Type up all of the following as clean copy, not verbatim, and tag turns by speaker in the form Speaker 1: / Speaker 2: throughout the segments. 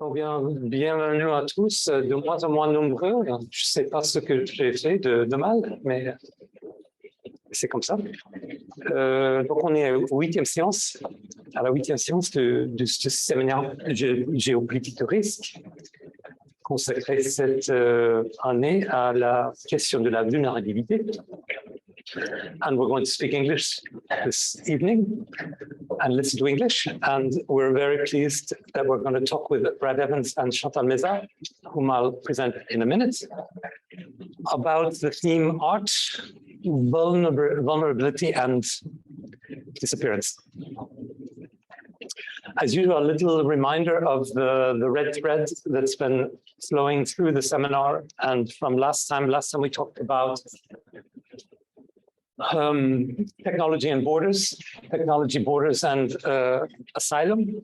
Speaker 1: Oh bien, bienvenue à tous, de moins en moins nombreux. Je ne sais pas ce que j'ai fait de mal, mais c'est comme ça. Donc on est au huitième séance, à la huitième séance de ce séminaire géopolitique de risque, consacré cette année à la question de la vulnérabilité. And we're going to speak English this evening, and let's do English. And we're very pleased that we're going to talk with Brad Evans and Chantal Meza, whom I'll present in a minute, about the theme art, vulnerability, and disappearance. As usual, a little reminder of the red thread that's been flowing through the seminar. And from last time we talked about technology, borders, and asylum,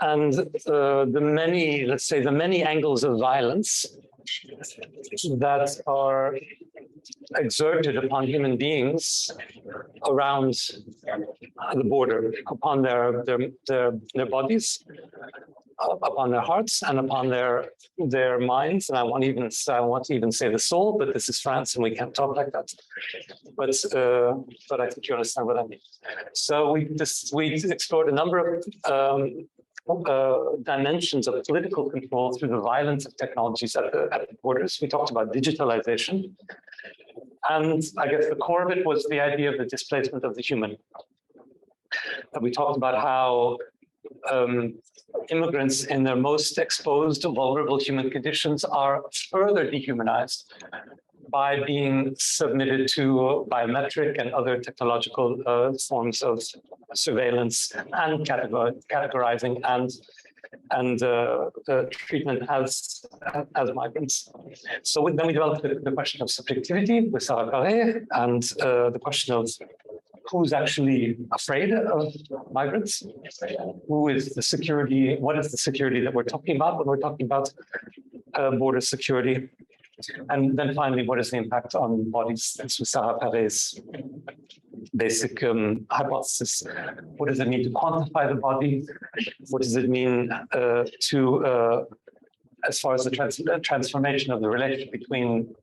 Speaker 1: and the many angles of violence that are exerted upon human beings around the border, upon their bodies, upon their hearts, and upon their minds. And I want to even say the soul, but this is France and we can't talk like that. But I think you understand what I mean. So we explored a number of dimensions of political control through the violence of technologies at the borders. We talked about digitalization. And I guess the core of it was the idea of the displacement of the human. And we talked about how immigrants in their most exposed, vulnerable human conditions are further dehumanized by being submitted to biometric and other technological forms of surveillance and categorizing and treatment as migrants. So then we developed the question of subjectivity with Sarah Carré, and the question of who's actually afraid of migrants, who is the security, what is the security that we're talking about when we're talking about border security, and then finally, what is the impact on bodies? This was Sarah Carré's basic hypothesis. What does it mean to quantify the body? What does it mean as far as the transformation of the relationship between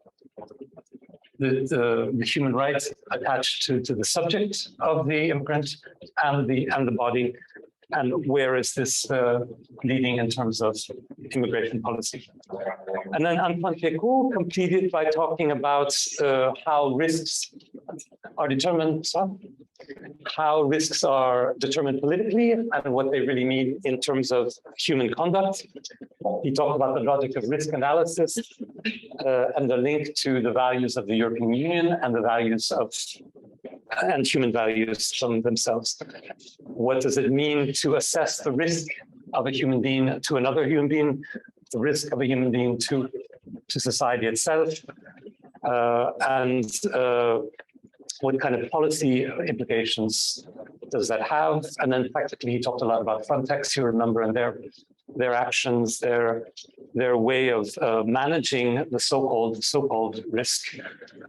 Speaker 1: the human rights attached to the subject of the immigrant and the body, and where is this leading in terms of immigration policy? And then Antoine Pécaud completed by talking about how risks are determined, politically and what they really mean in terms of human conduct. He talked about the logic of risk analysis and the link to the values of the European Union and the values and human values from themselves. What does it mean to assess the risk of a human being to another human being, the risk of a human being to society itself, and what kind of policy implications does that have? And then practically he talked a lot about Frontex, you remember, and their actions, their way of managing the so-called risk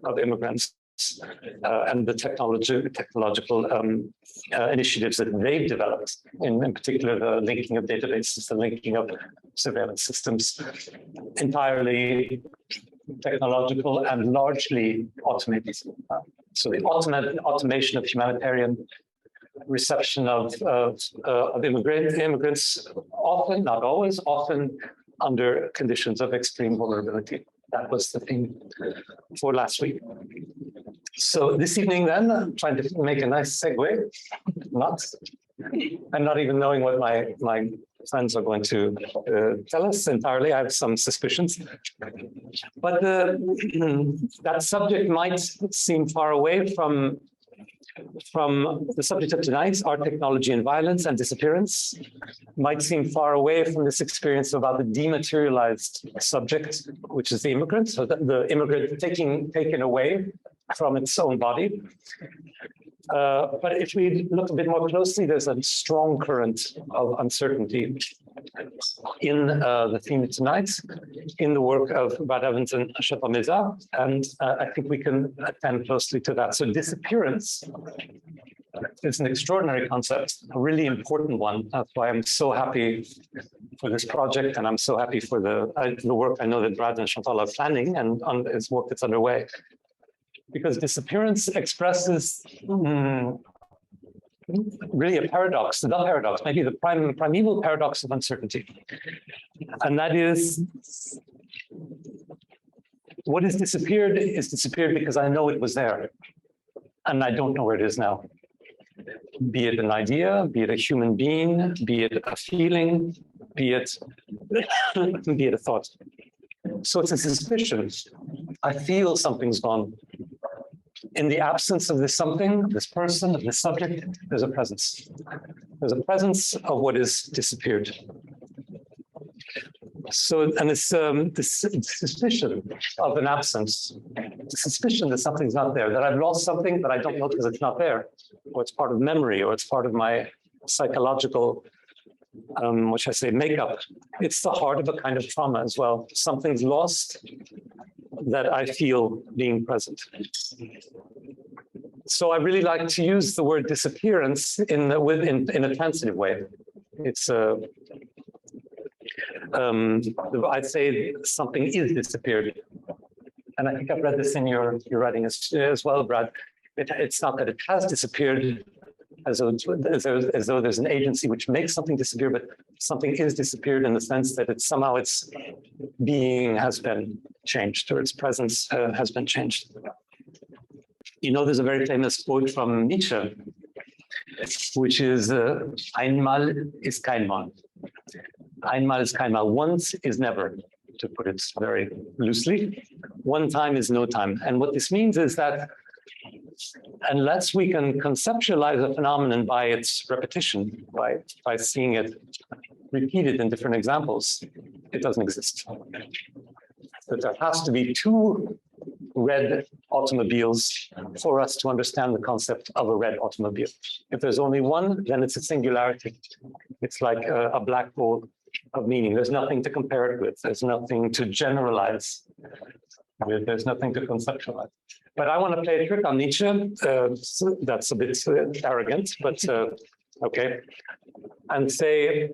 Speaker 1: of immigrants. And the technological initiatives that they've developed, in particular the linking of databases, the linking of surveillance systems, entirely technological and largely automated. So the automation of humanitarian reception of immigrants, often, not always, often under conditions of extreme vulnerability. That was the theme for last week. So this evening then, I'm trying to make a nice segue, I'm not even knowing what my friends are going to tell us entirely. I have some suspicions. But that subject might seem far away from the subject of tonight's art, technology, and violence and disappearance, might seem far away from this experience about the dematerialized subject, which is the immigrant, so the immigrant taken away from its own body. But if we look a bit more closely, there's a strong current of uncertainty in the theme tonight, in the work of Brad Evans and Chantal Meza, and I think we can attend closely to that. So disappearance It's an extraordinary concept, a really important one. That's why I'm so happy for this project, and I'm so happy for the work I know that Brad and Chantal are planning and on its work that's underway. Because disappearance expresses really a paradox, the paradox, maybe the primeval paradox of uncertainty. And that is, what is disappeared because I know it was there, and I don't know where it is now. Be it an idea, be it a human being, be it a feeling, be it a thought. So it's a suspicion. I feel something's gone. In the absence of this something, this person, of this subject, there's a presence. There's a presence of what is disappeared. So, and it's this suspicion of an absence, the suspicion that something's not there, that I've lost something, but I don't know because it's not there, or it's part of memory, or it's part of my psychological, what should I say, makeup. It's the heart of a kind of trauma as well. Something's lost that I feel being present. So I really like to use the word disappearance in a transitive way. It's I'd say something is disappeared. And I think I've read this in your writing as well, Brad. It's not that it has disappeared as though there's an agency which makes something disappear, but something is disappeared in the sense that somehow its being has been changed, or its presence has been changed. You know, there's a very famous quote from Nietzsche, which is einmal ist keinmal. Einmal ist keinmal. Once is never, to put it very loosely. One time is no time. And what this means is that unless we can conceptualize a phenomenon by its repetition, by seeing it repeated in different examples, it doesn't exist. But there has to be two red automobiles for us to understand the concept of a red automobile. If there's only one, then it's a singularity. It's like a black hole of meaning. There's nothing to compare it with. There's nothing to generalize with. There's nothing to conceptualize. But I want to play a trick on Nietzsche. That's a bit arrogant, but okay. And say,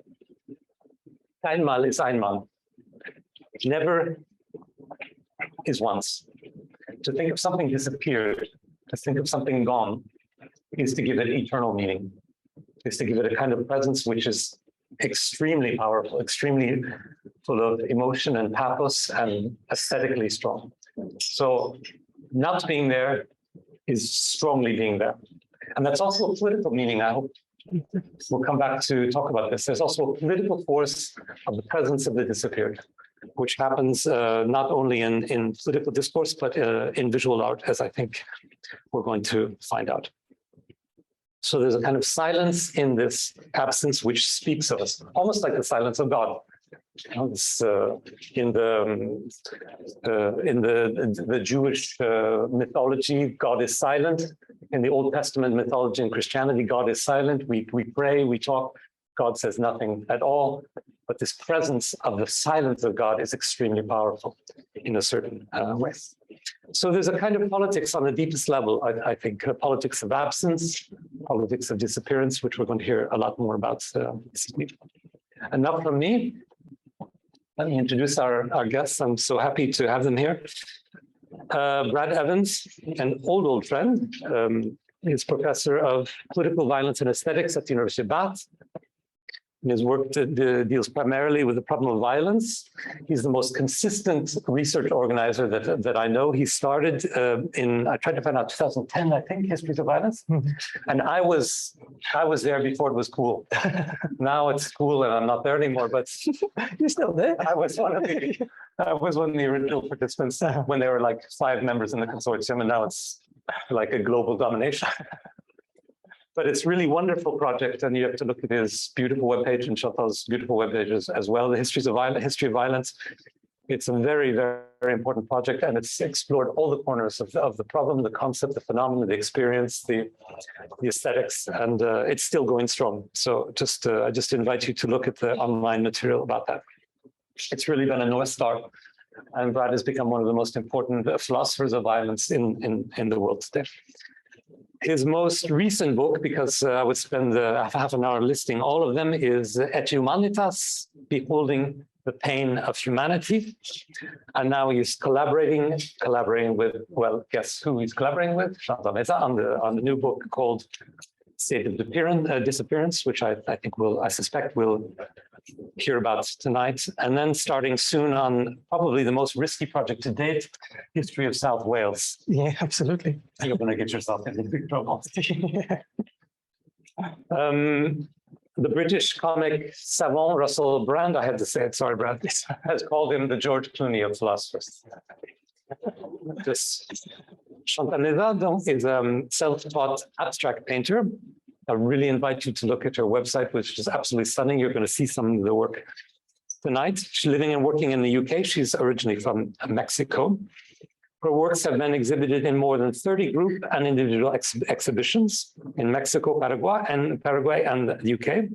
Speaker 1: einmal is einmal. Never is once. To think of something disappeared, to think of something gone, is to give it eternal meaning, is to give it a kind of presence which is extremely powerful, extremely full of emotion and pathos and aesthetically strong. So not being there is strongly being there. And that's also a political meaning. I hope we'll come back to talk about this. There's also a political force of the presence of the disappeared, which happens not only in political discourse, but in visual art, as I think we're going to find out. So there's a kind of silence in this absence which speaks of us, almost like the silence of God. You know, this, in the Jewish mythology, God is silent. In the Old Testament mythology and Christianity, God is silent. We pray, we talk. God says nothing at all. But this presence of the silence of God is extremely powerful in a certain way. So there's a kind of politics on the deepest level, I think, politics of absence, politics of disappearance, which we're going to hear a lot more about this evening. Enough from me. Let me introduce our guests. I'm so happy to have them here. Brad Evans, an old friend, is professor of political violence and aesthetics at the University of Bath. His work deals primarily with the problem of violence. He's the most consistent research organizer that I know. He started I tried to find out 2010, I think, Histories of Violence. And I was there before it was cool. Now it's cool and I'm not there anymore, but
Speaker 2: you're still there.
Speaker 1: I was one of the original participants when there were like 5 members in the consortium, and now it's like a global domination. But it's really wonderful project, and you have to look at his beautiful webpage and Chantal's beautiful webpages as well. The history of violence. It's a very, very, very important project, and it's explored all the corners of the problem, the concept, the phenomenon, the experience, the aesthetics, and it's still going strong. So I just invite you to look at the online material about that. It's really been a North Star, and Brad has become one of the most important philosophers of violence in the world today. His most recent book, because I would spend half an hour listing all of them, is Et Humanitas, Beholding the Pain of Humanity. And now he's collaborating with, well, guess who he's collaborating with? Chantal Meza on the new book called State of Disappearance, which I suspect we'll hear about tonight. And then starting soon on probably the most risky project to date, History of South Wales.
Speaker 2: Yeah, absolutely.
Speaker 1: You're going to get yourself into big trouble. The British comic savant Russell Brand, I had to say it, sorry, Brand, has called him the George Clooney of philosophers. Chantal Meza is a self-taught abstract painter. I really invite you to look at her website, which is absolutely stunning. You're going to see some of the work tonight. She's living and working in the UK. She's originally from Mexico. Her works have been exhibited in more than 30 group and individual exhibitions in Mexico, Paraguay, and the UK.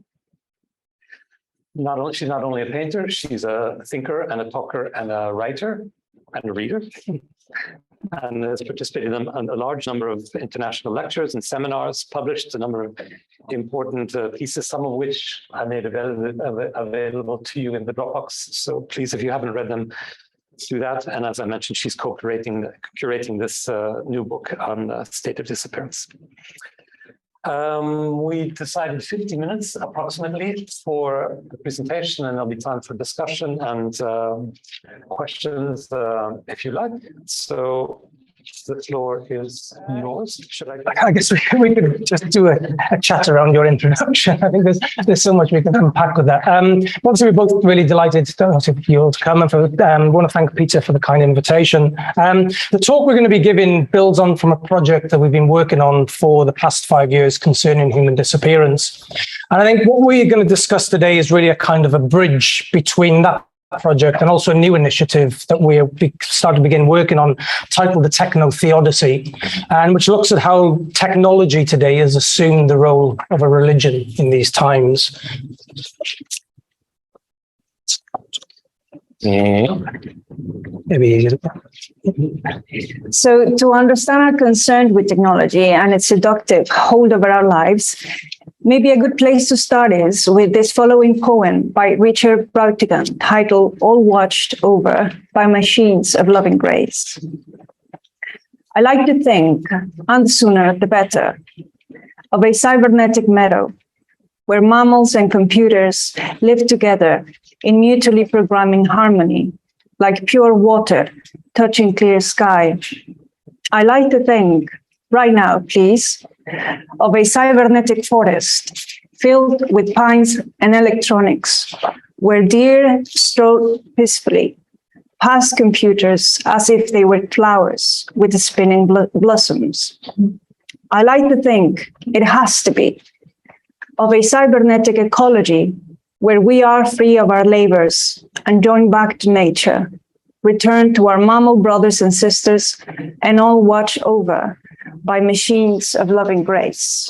Speaker 1: She's not only a painter, she's a thinker and a talker and a writer and a reader. And has participated in a large number of international lectures and seminars, published a number of important pieces, some of which I made available to you in the Dropbox. So please, if you haven't read them, do that. And as I mentioned, she's curating this new book on State of Disappearance. We decided 50 minutes approximately for the presentation, and there'll be time for discussion and questions if you like. So the floor is yours. Should
Speaker 2: I guess we could just do a chat around your introduction. I think there's so much we can unpack with that. Obviously, we're both really delighted to you all to come, and want to thank Peter for the kind invitation. The talk we're going to be giving builds on from a project that we've been working on for the past 5 years concerning human disappearance. And I think what we're going to discuss today is really a kind of a bridge between that project and also a new initiative that we're starting to begin working on, titled the Techno-Theodicy, and which looks at how technology today has assumed the role of a religion in these times. Maybe
Speaker 3: So to understand our concern with technology and its seductive hold over our lives, maybe a good place to start is with this following poem by Richard Brautigan, titled All Watched Over by Machines of Loving Grace. I like to think, and the sooner the better, of a cybernetic meadow where mammals and computers live together in mutually programming harmony, like pure water touching clear sky. I like to think, right now, please, of a cybernetic forest filled with pines and electronics, where deer strode peacefully past computers as if they were flowers with the spinning blossoms. I like to think, it has to be, of a cybernetic ecology where we are free of our labors and join back to nature, return to our mammal brothers and sisters, and all watched over by machines of loving grace.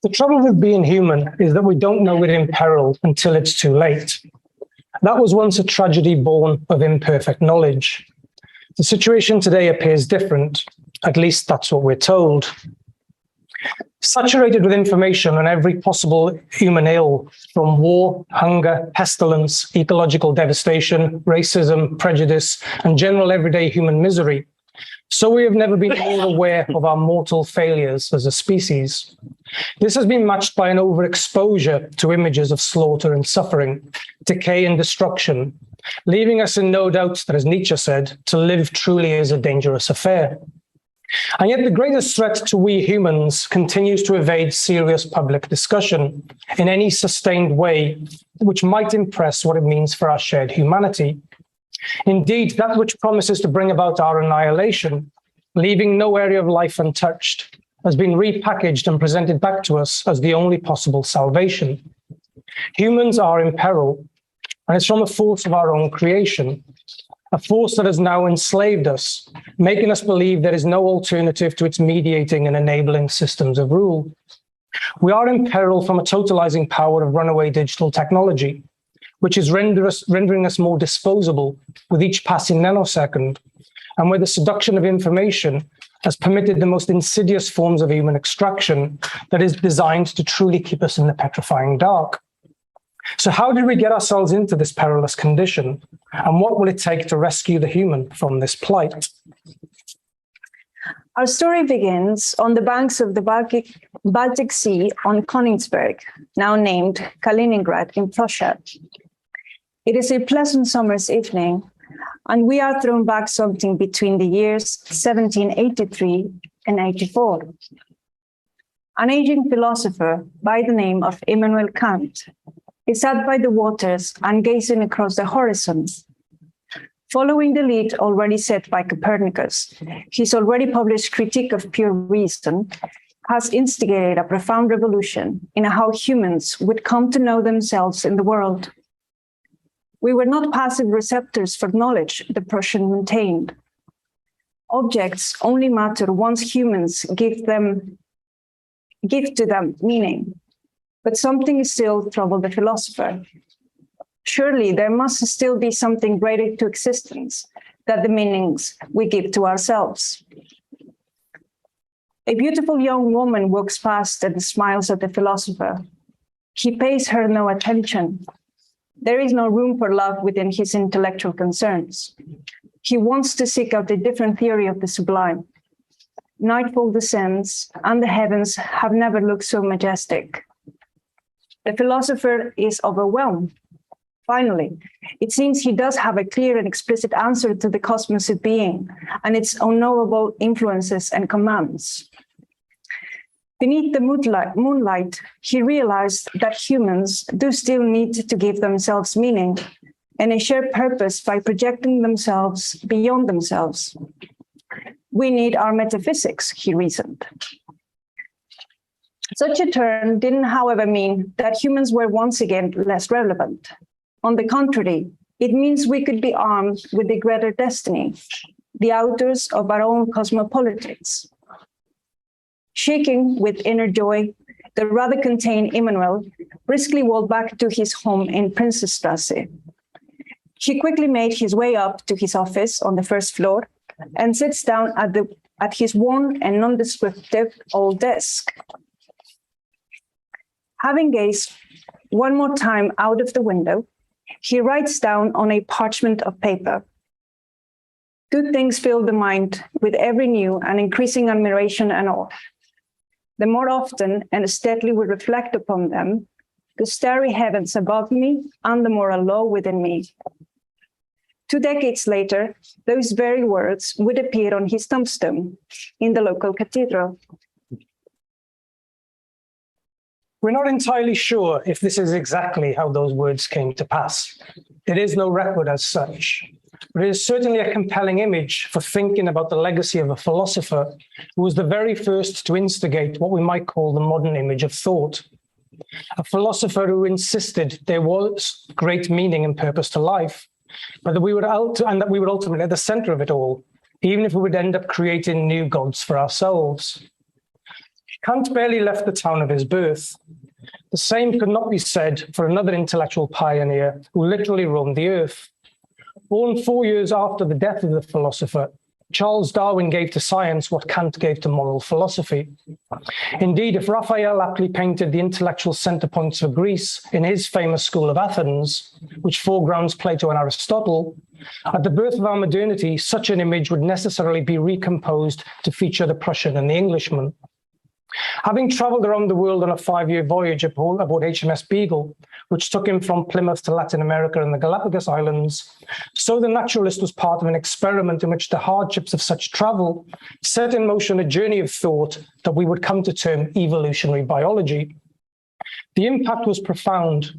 Speaker 2: the trouble with being human is that we don't know we're in peril until it's too late. That was once a tragedy born of imperfect knowledge. The situation today appears different. At least that's what we're told. Saturated with information on every possible human ill, from war, hunger, pestilence, ecological devastation, racism, prejudice, and general everyday human misery. So we have never been more aware of our mortal failures as a species. This has been matched by an overexposure to images of slaughter and suffering, decay and destruction, leaving us in no doubt that, as Nietzsche said, to live truly is a dangerous affair. And yet the greatest threat to we humans continues to evade serious public discussion in any sustained way which might impress what it means for our shared humanity. Indeed, that which promises to bring about our annihilation, leaving no area of life untouched, has been repackaged and presented back to us as the only possible salvation. Humans are in peril, and it's from a force of our own creation, a force that has now enslaved us, making us believe there is no alternative to its mediating and enabling systems of rule. We are in peril from a totalizing power of runaway digital technology, which is rendering us more disposable with each passing nanosecond, and where the seduction of information has permitted the most insidious forms of human extraction that is designed to truly keep us in the petrifying dark. So how did we get ourselves into this perilous condition? And what will it take to rescue the human from this plight?
Speaker 3: Our story begins on the banks of the Baltic Sea on Königsberg, now named Kaliningrad in Prussia. It is a pleasant summer's evening, and we are thrown back something between the years 1783 and 84. An aging philosopher by the name of Immanuel Kant is sat by the waters and gazing across the horizon. Following the lead already set by Copernicus, his already published Critique of Pure Reason has instigated a profound revolution in how humans would come to know themselves in the world. We were not passive receptors for knowledge, the Prussian maintained. Objects only matter once humans give to them meaning. But something still troubled the philosopher. Surely there must still be something greater to existence than the meanings we give to ourselves. A beautiful young woman walks past and smiles at the philosopher. He pays her no attention. There is no room for love within his intellectual concerns. He wants to seek out a different theory of the sublime. Nightfall descends, and the heavens have never looked so majestic. The philosopher is overwhelmed. Finally, it seems he does have a clear and explicit answer to the cosmos of being and its unknowable influences and commands. Beneath the moonlight, he realized that humans do still need to give themselves meaning and a shared purpose by projecting themselves beyond themselves. We need our metaphysics, he reasoned. Such a turn didn't, however, mean that humans were once again less relevant. On the contrary, it means we could be armed with a greater destiny, the authors of our own cosmopolitics. Shaking with inner joy, the rather contained Immanuel briskly walked back to his home in Princessstrasse. He quickly made his way up to his office on the first floor and sits down at his worn and nondescriptive old desk. Having gazed one more time out of the window, he writes down on a parchment of paper. Good things fill the mind with every new and increasing admiration and awe. The more often and steadily we reflect upon them, the starry heavens above me and the moral law within me. 2 decades later, those very words would appear on his tombstone in the local cathedral.
Speaker 2: We're not entirely sure if this is exactly how those words came to pass. There is no record as such, but it is certainly a compelling image for thinking about the legacy of a philosopher who was the very first to instigate what we might call the modern image of thought. A philosopher who insisted there was great meaning and purpose to life, but that we would ultimately at the center of it all, even if we would end up creating new gods for ourselves. Kant barely left the town of his birth. The same could not be said for another intellectual pioneer who literally roamed the earth. Born 4 years after the death of the philosopher, Charles Darwin gave to science what Kant gave to moral philosophy. Indeed, if Raphael aptly painted the intellectual center points of Greece in his famous school of Athens, which foregrounds Plato and Aristotle, at the birth of our modernity, such an image would necessarily be recomposed to feature the Prussian and the Englishman. Having traveled around the world on a 5-year voyage aboard HMS Beagle, which took him from Plymouth to Latin America and the Galapagos Islands, so the naturalist was part of an experiment in which the hardships of such travel set in motion a journey of thought that we would come to term evolutionary biology. The impact was profound.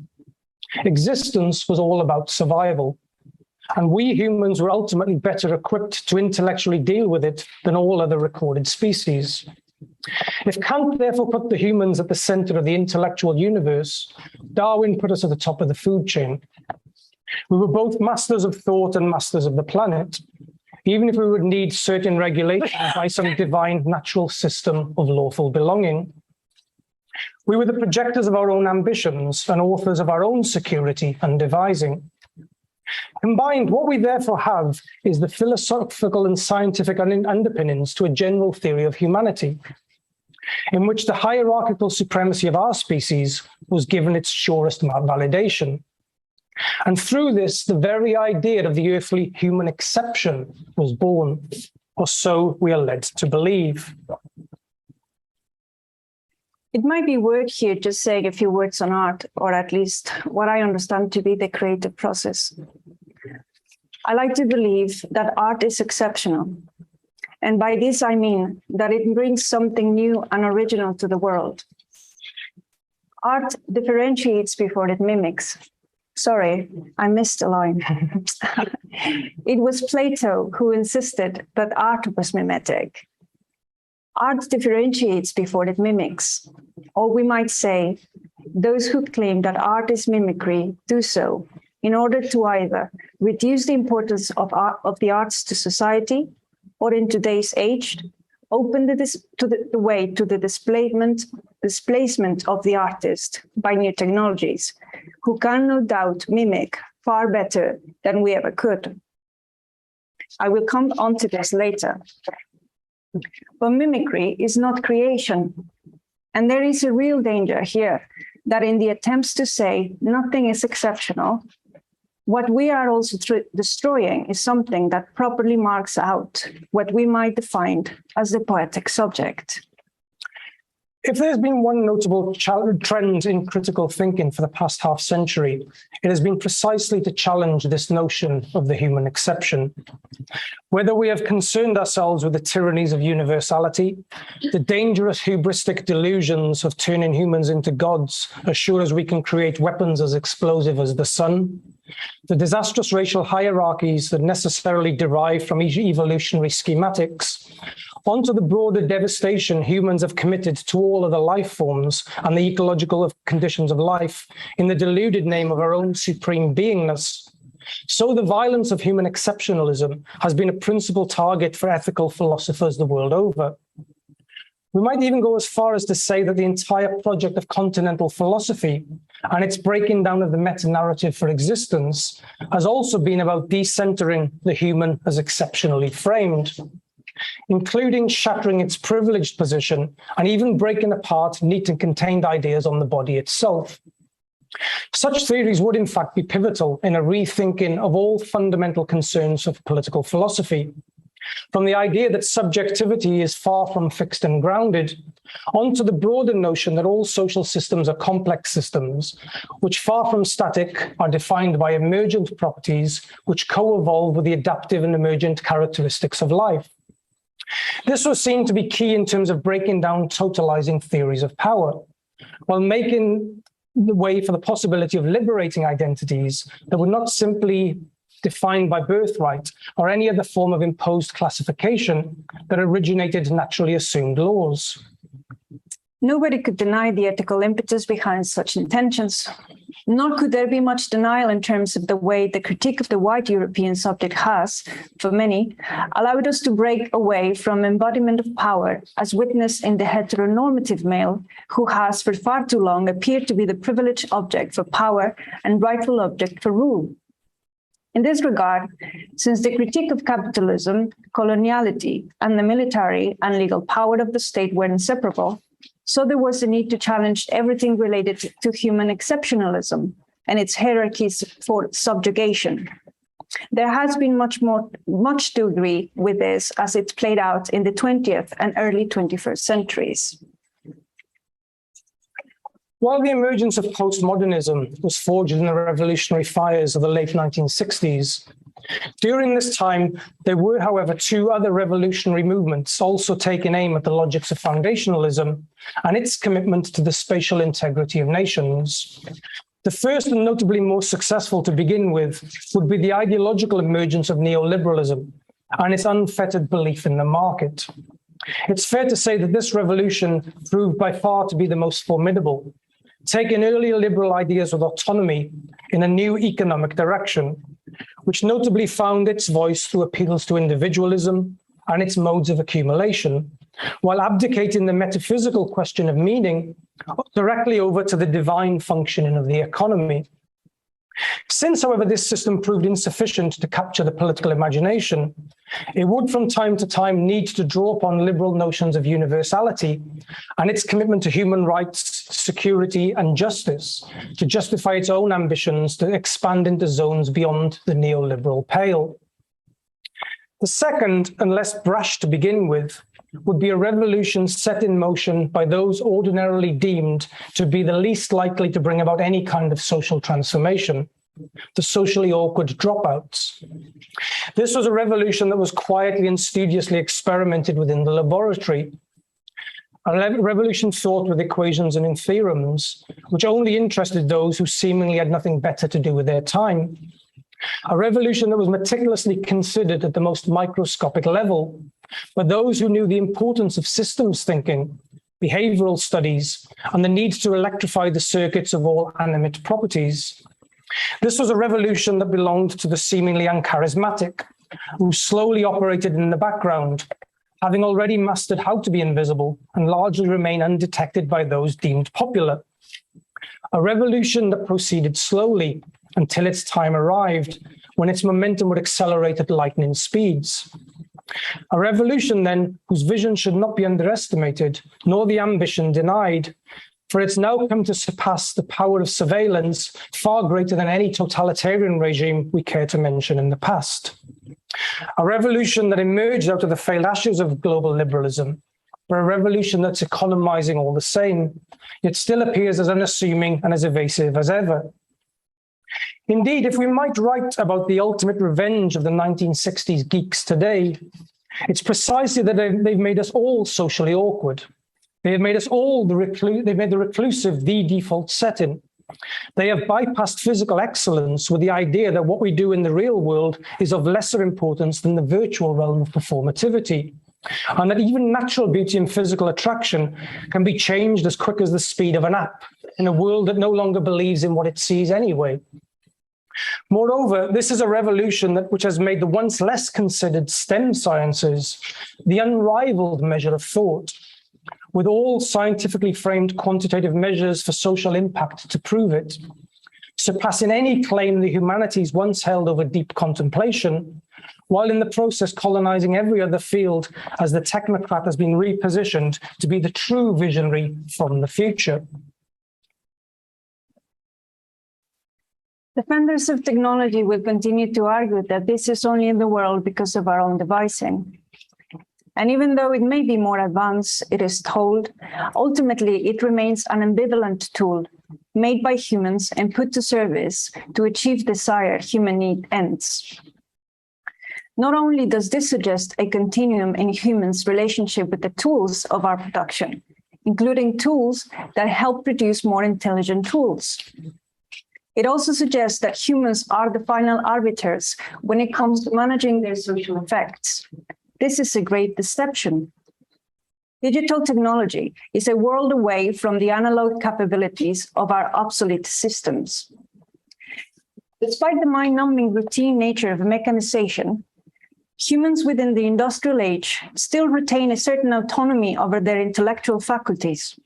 Speaker 2: Existence was all about survival, and we humans were ultimately better equipped to intellectually deal with it than all other recorded species. If Kant therefore put the humans at the center of the intellectual universe, Darwin put us at the top of the food chain. We were both masters of thought and masters of the planet, even if we would need certain regulation by some divine natural system of lawful belonging. We were the projectors of our own ambitions and authors of our own security and devising. Combined, what we therefore have is the philosophical and scientific underpinnings to a general theory of humanity, in which the hierarchical supremacy of our species was given its surest validation. And through this, the very idea of the earthly human exception was born, or so we are led to believe.
Speaker 3: It might be worth here just saying a few words on art, or at least what I understand to be the creative process. I like to believe that art is exceptional. And by this, I mean that it brings something new and original to the world. Art differentiates before it mimics. Sorry, I missed a line. It was Plato who insisted that art was mimetic. Art differentiates before it mimics. Or we might say, those who claim that art is mimicry do so in order to either reduce the importance of the arts to society, or in today's age, open the way to the displacement of the artist by new technologies, who can no doubt mimic far better than we ever could. I will come on to this later. But mimicry is not creation. And there is a real danger here that in the attempts to say nothing is exceptional, what we are also destroying is something that properly marks out what we might define as the poetic subject.
Speaker 2: If there's been one notable trend in critical thinking for the past half century, it has been precisely to challenge this notion of the human exception. Whether we have concerned ourselves with the tyrannies of universality, the dangerous hubristic delusions of turning humans into gods as sure as we can create weapons as explosive as the sun, the disastrous racial hierarchies that necessarily derive from evolutionary schematics, onto the broader devastation humans have committed to all other life forms and the ecological conditions of life in the deluded name of our own supreme beingness. So the violence of human exceptionalism has been a principal target for ethical philosophers the world over. We might even go as far as to say that the entire project of continental philosophy and its breaking down of the meta-narrative for existence has also been about decentering the human as exceptionally framed, including shattering its privileged position and even breaking apart neat and contained ideas on the body itself. Such theories would in fact be pivotal in a rethinking of all fundamental concerns of political philosophy, from the idea that subjectivity is far from fixed and grounded, onto the broader notion that all social systems are complex systems, which far from static are defined by emergent properties which co-evolve with the adaptive and emergent characteristics of life. This was seen to be key in terms of breaking down totalizing theories of power, while making the way for the possibility of liberating identities that were not simply defined by birthright or any other form of imposed classification that originated naturally assumed laws.
Speaker 3: Nobody could deny the ethical impetus behind such intentions, nor could there be much denial in terms of the way the critique of the white European subject has, for many, allowed us to break away from embodiment of power as witnessed in the heteronormative male who has for far too long appeared to be the privileged object for power and rightful object for rule. In this regard, since the critique of capitalism, coloniality, and the military and legal power of the state were inseparable, so there was a need to challenge everything related to human exceptionalism and its hierarchies for subjugation. There has been much to agree with this as it's played out in the 20th and early 21st centuries.
Speaker 2: While the emergence of postmodernism was forged in the revolutionary fires of the late 1960s, during this time, there were, however, two other revolutionary movements also taking aim at the logics of foundationalism and its commitment to the spatial integrity of nations. The first and notably most successful to begin with would be the ideological emergence of neoliberalism and its unfettered belief in the market. It's fair to say that this revolution proved by far to be the most formidable, taking earlier liberal ideas of autonomy in a new economic direction, which notably found its voice through appeals to individualism and its modes of accumulation, while abdicating the metaphysical question of meaning directly over to the divine functioning of the economy. Since, however, this system proved insufficient to capture the political imagination, it would from time to time need to draw upon liberal notions of universality and its commitment to human rights, security, and justice to justify its own ambitions to expand into zones beyond the neoliberal pale. The second, and less brash to begin with, would be a revolution set in motion by those ordinarily deemed to be the least likely to bring about any kind of social transformation, the socially awkward dropouts. This was a revolution that was quietly and studiously experimented with in the laboratory, a revolution fraught with equations and in theorems, which only interested those who seemingly had nothing better to do with their time. A revolution that was meticulously considered at the most microscopic level, but those who knew the importance of systems thinking, behavioral studies, and the need to electrify the circuits of all animate properties. This was a revolution that belonged to the seemingly uncharismatic, who slowly operated in the background, having already mastered how to be invisible and largely remain undetected by those deemed popular. A revolution that proceeded slowly until its time arrived, when its momentum would accelerate at lightning speeds. A revolution, then, whose vision should not be underestimated, nor the ambition denied, for it's now come to surpass the power of surveillance far greater than any totalitarian regime we care to mention in the past. A revolution that emerged out of the failed ashes of global liberalism, but a revolution that's economizing all the same, yet still appears as unassuming and as evasive as ever. Indeed, if we might write about the ultimate revenge of the 1960s geeks today, it's precisely that they've made us all socially awkward. They have made us all they've made the reclusive the default setting. They have bypassed physical excellence with the idea that what we do in the real world is of lesser importance than the virtual realm of performativity, and that even natural beauty and physical attraction can be changed as quick as the speed of an app in a world that no longer believes in what it sees anyway. Moreover, this is a revolution which has made the once less considered STEM sciences the unrivaled measure of thought, with all scientifically framed quantitative measures for social impact to prove it, surpassing any claim the humanities once held over deep contemplation, while in the process colonizing every other field as the technocrat has been repositioned to be the true visionary from the future.
Speaker 3: Defenders of technology will continue to argue that this is only in the world because of our own devising. And even though it may be more advanced, it is told, ultimately it remains an ambivalent tool made by humans and put to service to achieve desired human need ends. Not only does this suggest a continuum in humans' relationship with the tools of our production, including tools that help produce more intelligent tools. It also suggests that humans are the final arbiters when it comes to managing their social effects. This is a great deception. Digital technology is a world away from the analog capabilities of our obsolete systems. Despite the mind-numbing routine nature of mechanization, humans within the industrial age still retain a certain autonomy over their intellectual faculties,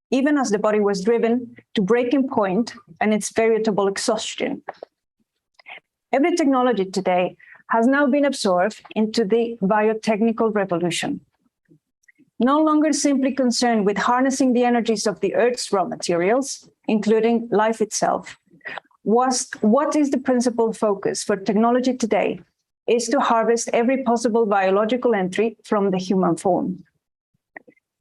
Speaker 3: even as the body was driven to breaking point and its veritable exhaustion. Every technology today has now been absorbed into the biotechnical revolution. No longer simply concerned with harnessing the energies of the Earth's raw materials, including life itself, what is the principal focus for technology today is to harvest every possible biological entry from the human form.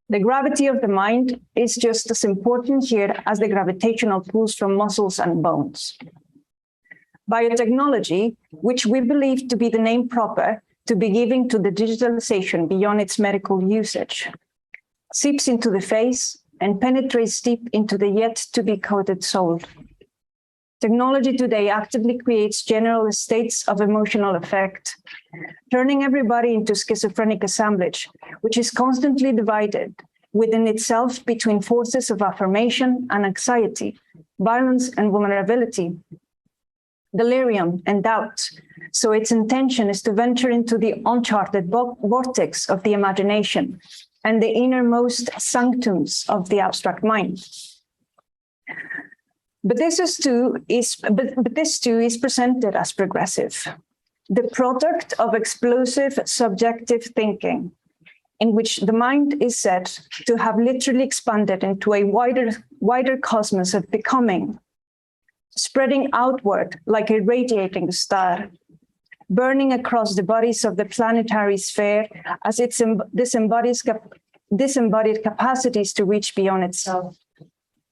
Speaker 3: The gravity of the mind is just as important here as the gravitational pulls from muscles and bones. Biotechnology, which we believe to be the name proper to be given to the digitalization beyond its medical usage, seeps into the face and penetrates deep into the yet-to-be-coded soul. Technology today actively creates general states of emotional effect, turning everybody into schizophrenic assemblage, which is constantly divided within itself between forces of affirmation and anxiety, violence and vulnerability, delirium and doubt. So its intention is to venture into the uncharted vortex of the imagination and the innermost sanctums of the abstract mind. But this too is presented as progressive, the product of explosive subjective thinking, in which the mind is said to have literally expanded into a wider cosmos of becoming, spreading outward like a radiating star, burning across the bodies of the planetary sphere as its disembodied capacities to reach beyond itself,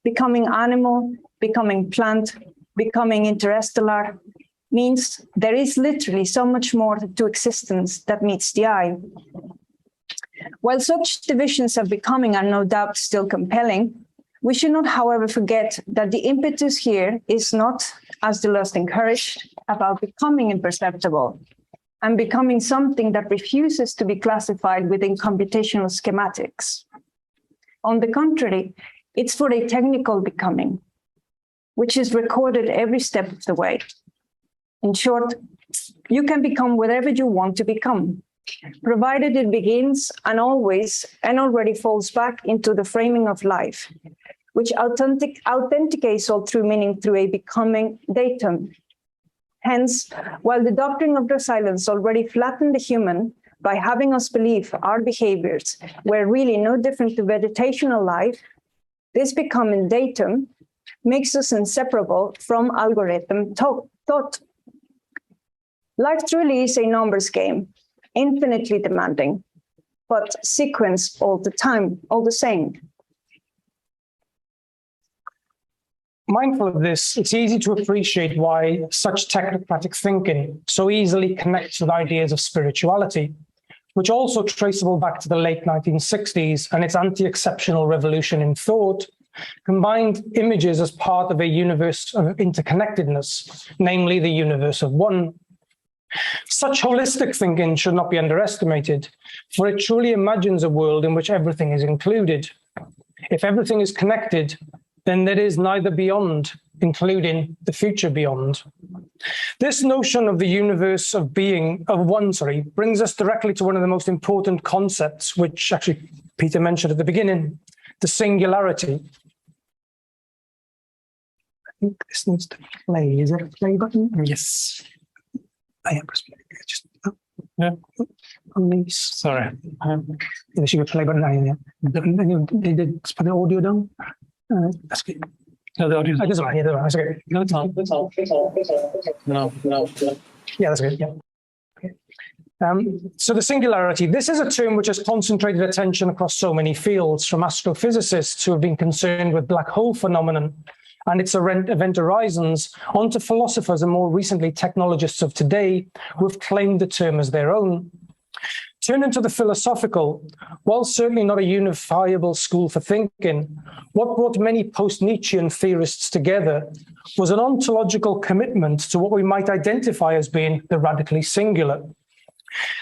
Speaker 3: becoming animal, becoming plant, becoming interstellar, means there is literally so much more to existence that meets the eye. While such divisions of becoming are no doubt still compelling, we should not, however, forget that the impetus here is not, as Deleuze encouraged, about becoming imperceptible and becoming something that refuses to be classified within computational schematics. On the contrary, it's for a technical becoming, which is recorded every step of the way. In short, you can become whatever you want to become, provided it begins and always and already falls back into the framing of life, which authenticates all true meaning through a becoming datum. Hence, while the doctrine of resilience already flattened the human by having us believe our behaviors were really no different to vegetational life, this becoming datum makes us inseparable from algorithm thought. Life truly is a numbers game, infinitely demanding, but sequence all the time, all the same.
Speaker 2: Mindful of this, it's easy to appreciate why such technocratic thinking so easily connects with ideas of spirituality, which also traceable back to the late 1960s and its anti-exceptional revolution in thought, combined images as part of a universe of interconnectedness, namely the universe of one. Such holistic thinking should not be underestimated, for it truly imagines a world in which everything is included. If everything is connected, then there is neither beyond, including the future beyond. This notion of the universe of being, of one, brings us directly to one of the most important concepts, which actually Peter mentioned at the beginning, the singularity. I think this needs to play. Is there a play button? Yes. I am pressing it. Just yeah. On these. Sorry. There should be a play button. They did put the audio down. That's good. No, the audio. It doesn't matter. Yeah, that's okay. No, it's on. It's on. It's on. It's on. No. Yeah, that's good. Yeah. Okay. So the singularity, this is a term which has concentrated attention across so many fields, from astrophysicists who have been concerned with black hole phenomenon and its event horizons, onto philosophers and more recently technologists of today who have claimed the term as their own. Turning to the philosophical, while certainly not a unifiable school for thinking, what brought many post-Nietzschean theorists together was an ontological commitment to what we might identify as being the radically singular.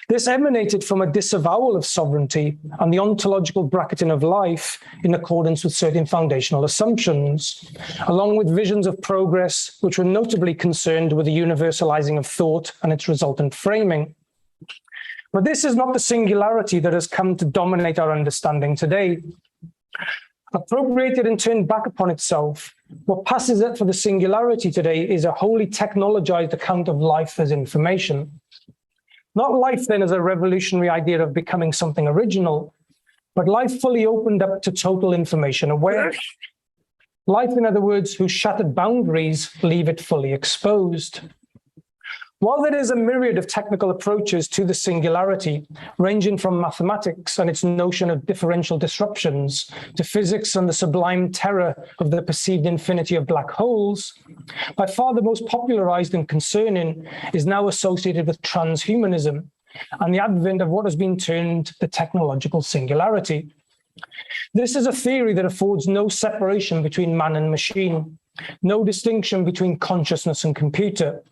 Speaker 2: This emanated from a disavowal of sovereignty and the ontological bracketing of life in accordance with certain foundational assumptions, along with visions of progress which were notably concerned with the universalizing of thought and its resultant framing. But this is not the singularity that has come to dominate our understanding today. Appropriated and turned back upon itself, what passes it for the singularity today is a wholly technologized account of life as information. Not life then as a revolutionary idea of becoming something original, but life fully opened up to total information awareness. Life, in other words, whose shattered boundaries leave it fully exposed. While there is a myriad of technical approaches to the singularity, ranging from mathematics and its notion of differential disruptions to physics and the sublime terror of the perceived infinity of black holes, by far the most popularized and concerning is now associated with transhumanism and the advent of what has been termed the technological singularity. This is a theory that affords no separation between man and machine, no distinction between consciousness and computer.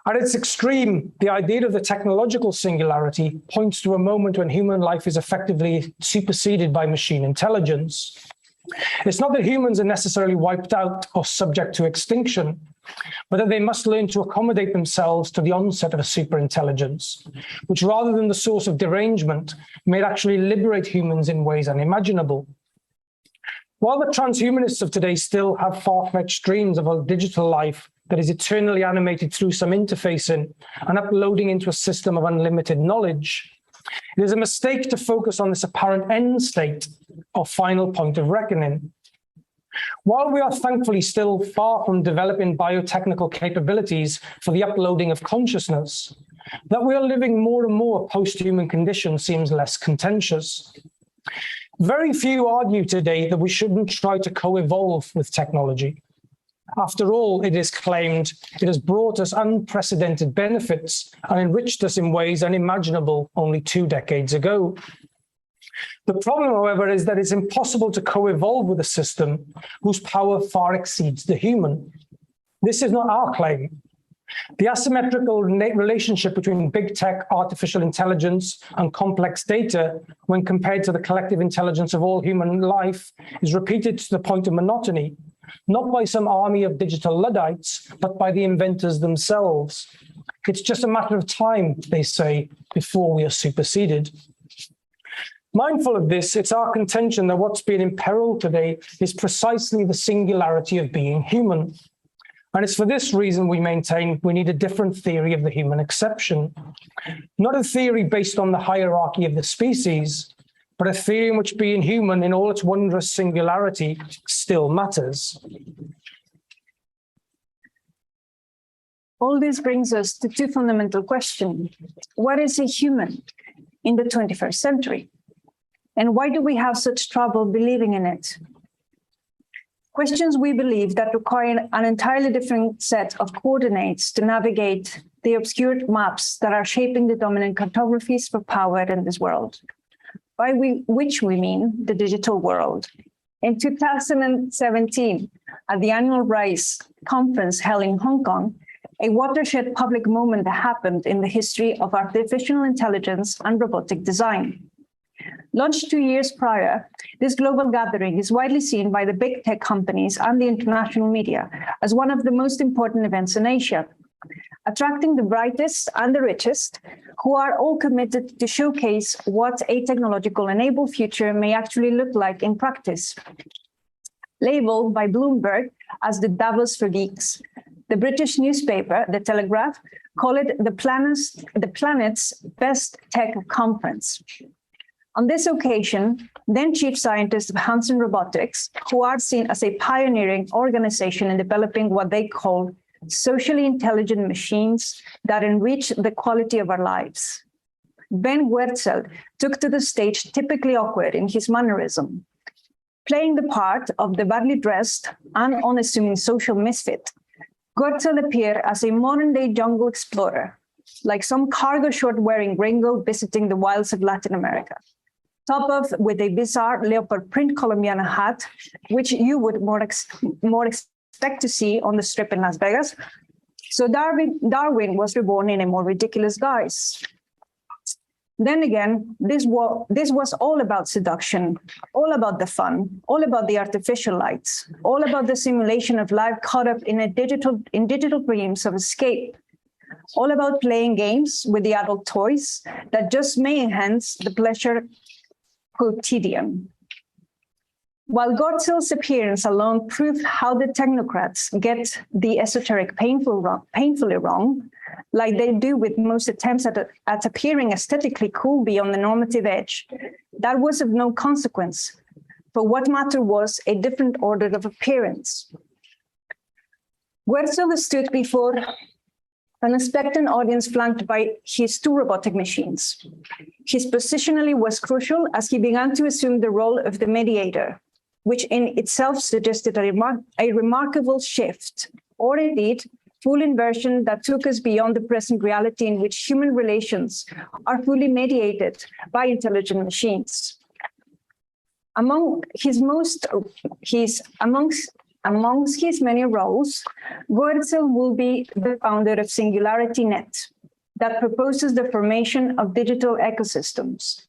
Speaker 2: At its extreme, the idea of the technological singularity points to a moment when human life is effectively superseded by machine intelligence. It's not that humans are necessarily wiped out or subject to extinction, but that they must learn to accommodate themselves to the onset of a superintelligence, which rather than the source of derangement, may actually liberate humans in ways unimaginable. While the transhumanists of today still have far-fetched dreams of a digital life that is eternally animated through some interfacing and uploading into a system of unlimited knowledge, it is a mistake to focus on this apparent end state or final point of reckoning. While we are thankfully still far from developing biotechnical capabilities for the uploading of consciousness, that we are living more and more post-human conditions seems less contentious. Very few argue today that we shouldn't try to co-evolve with technology. After all, it is claimed it has brought us unprecedented benefits and enriched us in ways unimaginable only 2 decades ago. The problem, however, is that it's impossible to co-evolve with a system whose power far exceeds the human. This is not our claim. The asymmetrical relationship between big tech, artificial intelligence, and complex data, when compared to the collective intelligence of all human life, is repeated to the point of monotony, not by some army of digital Luddites, but by the inventors themselves. It's just a matter of time, they say, before we are superseded. Mindful of this, it's our contention that what's being imperiled today is precisely the singularity of being human. And it's for this reason we maintain we need a different theory of the human exception. Not a theory based on the hierarchy of the species, but a theory in which being human in all its wondrous singularity still matters.
Speaker 3: All this brings us to 2 fundamental questions. What is a human in the 21st century? And why do we have such trouble believing in it? Questions we believe that require an entirely different set of coordinates to navigate the obscured maps that are shaping the dominant cartographies for power in this world, by which we mean the digital world. In 2017, at the annual RISE conference held in Hong Kong, a watershed public moment happened in the history of artificial intelligence and robotic design. Launched 2 years prior, this global gathering is widely seen by the big tech companies and the international media as one of the most important events in Asia, attracting the brightest and the richest, who are all committed to showcase what a technological-enabled future may actually look like in practice. Labeled by Bloomberg as the Davos for geeks, the British newspaper, The Telegraph, called it the planet's best tech conference. On this occasion, then chief scientists of Hanson Robotics, who are seen as a pioneering organization in developing what they call socially intelligent machines that enrich the quality of our lives. Ben Wertzel took to the stage typically awkward in his mannerism. Playing the part of the badly dressed and unassuming social misfit, Wertzel appeared as a modern-day jungle explorer, like some cargo short-wearing gringo visiting the wilds of Latin America. Top of with a bizarre leopard print Colombiana hat, which you would more expect to see on the strip in Las Vegas. So Darwin was reborn in a more ridiculous guise. Then again, this was all about seduction, all about the fun, all about the artificial lights, all about the simulation of life caught up in digital dreams of escape, all about playing games with the adult toys that just may enhance the pleasure quotidian. While Wertzel's appearance alone proved how the technocrats get the esoteric painfully wrong, like they do with most attempts at appearing aesthetically cool beyond the normative edge, that was of no consequence. For what mattered was a different order of appearance. Wertzel stood before an expectant audience flanked by his 2 robotic machines. His positionally was crucial as he began to assume the role of the mediator, which in itself suggested a remarkable shift, or indeed, full inversion that took us beyond the present reality in which human relations are fully mediated by intelligent machines. Amongst his many roles, Wertzel will be the founder of Singularity Net, that proposes the formation of digital ecosystems,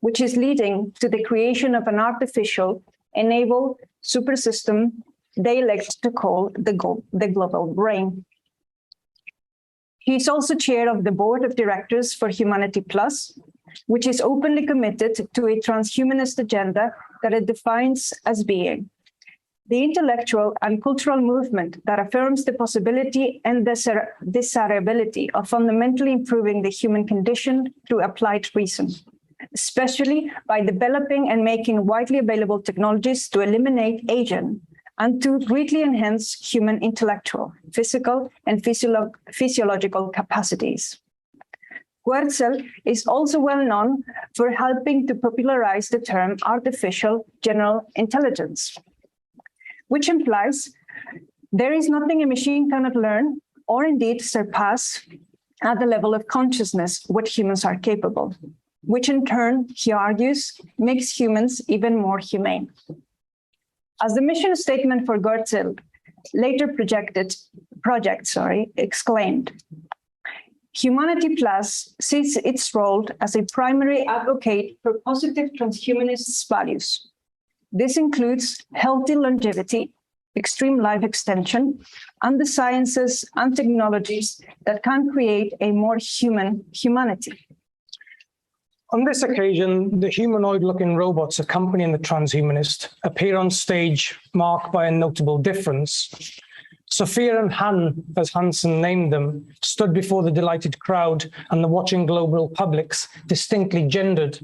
Speaker 3: which is leading to the creation of an artificial enabled supersystem they elect to call the global brain. He is also chair of the board of directors for Humanity Plus, which is openly committed to a transhumanist agenda that it defines as being. The intellectual and cultural movement that affirms the possibility and desirability of fundamentally improving the human condition through applied reason, especially by developing and making widely available technologies to eliminate aging and to greatly enhance human intellectual, physical, and physiological capacities. Wurtzel is also well known for helping to popularize the term artificial general intelligence, which implies there is nothing a machine cannot learn or indeed surpass at the level of consciousness what humans are capable, which in turn, he argues, makes humans even more humane. As the mission statement for Wurtzel later exclaimed, Humanity Plus sees its role as a primary advocate for positive transhumanist values. This includes healthy longevity, extreme life extension, and the sciences and technologies that can create a more human humanity.
Speaker 2: On this occasion, the humanoid-looking robots accompanying the transhumanist appear on stage marked by a notable difference. Sophia and Han, as Hansen named them, stood before the delighted crowd and the watching global publics, distinctly gendered.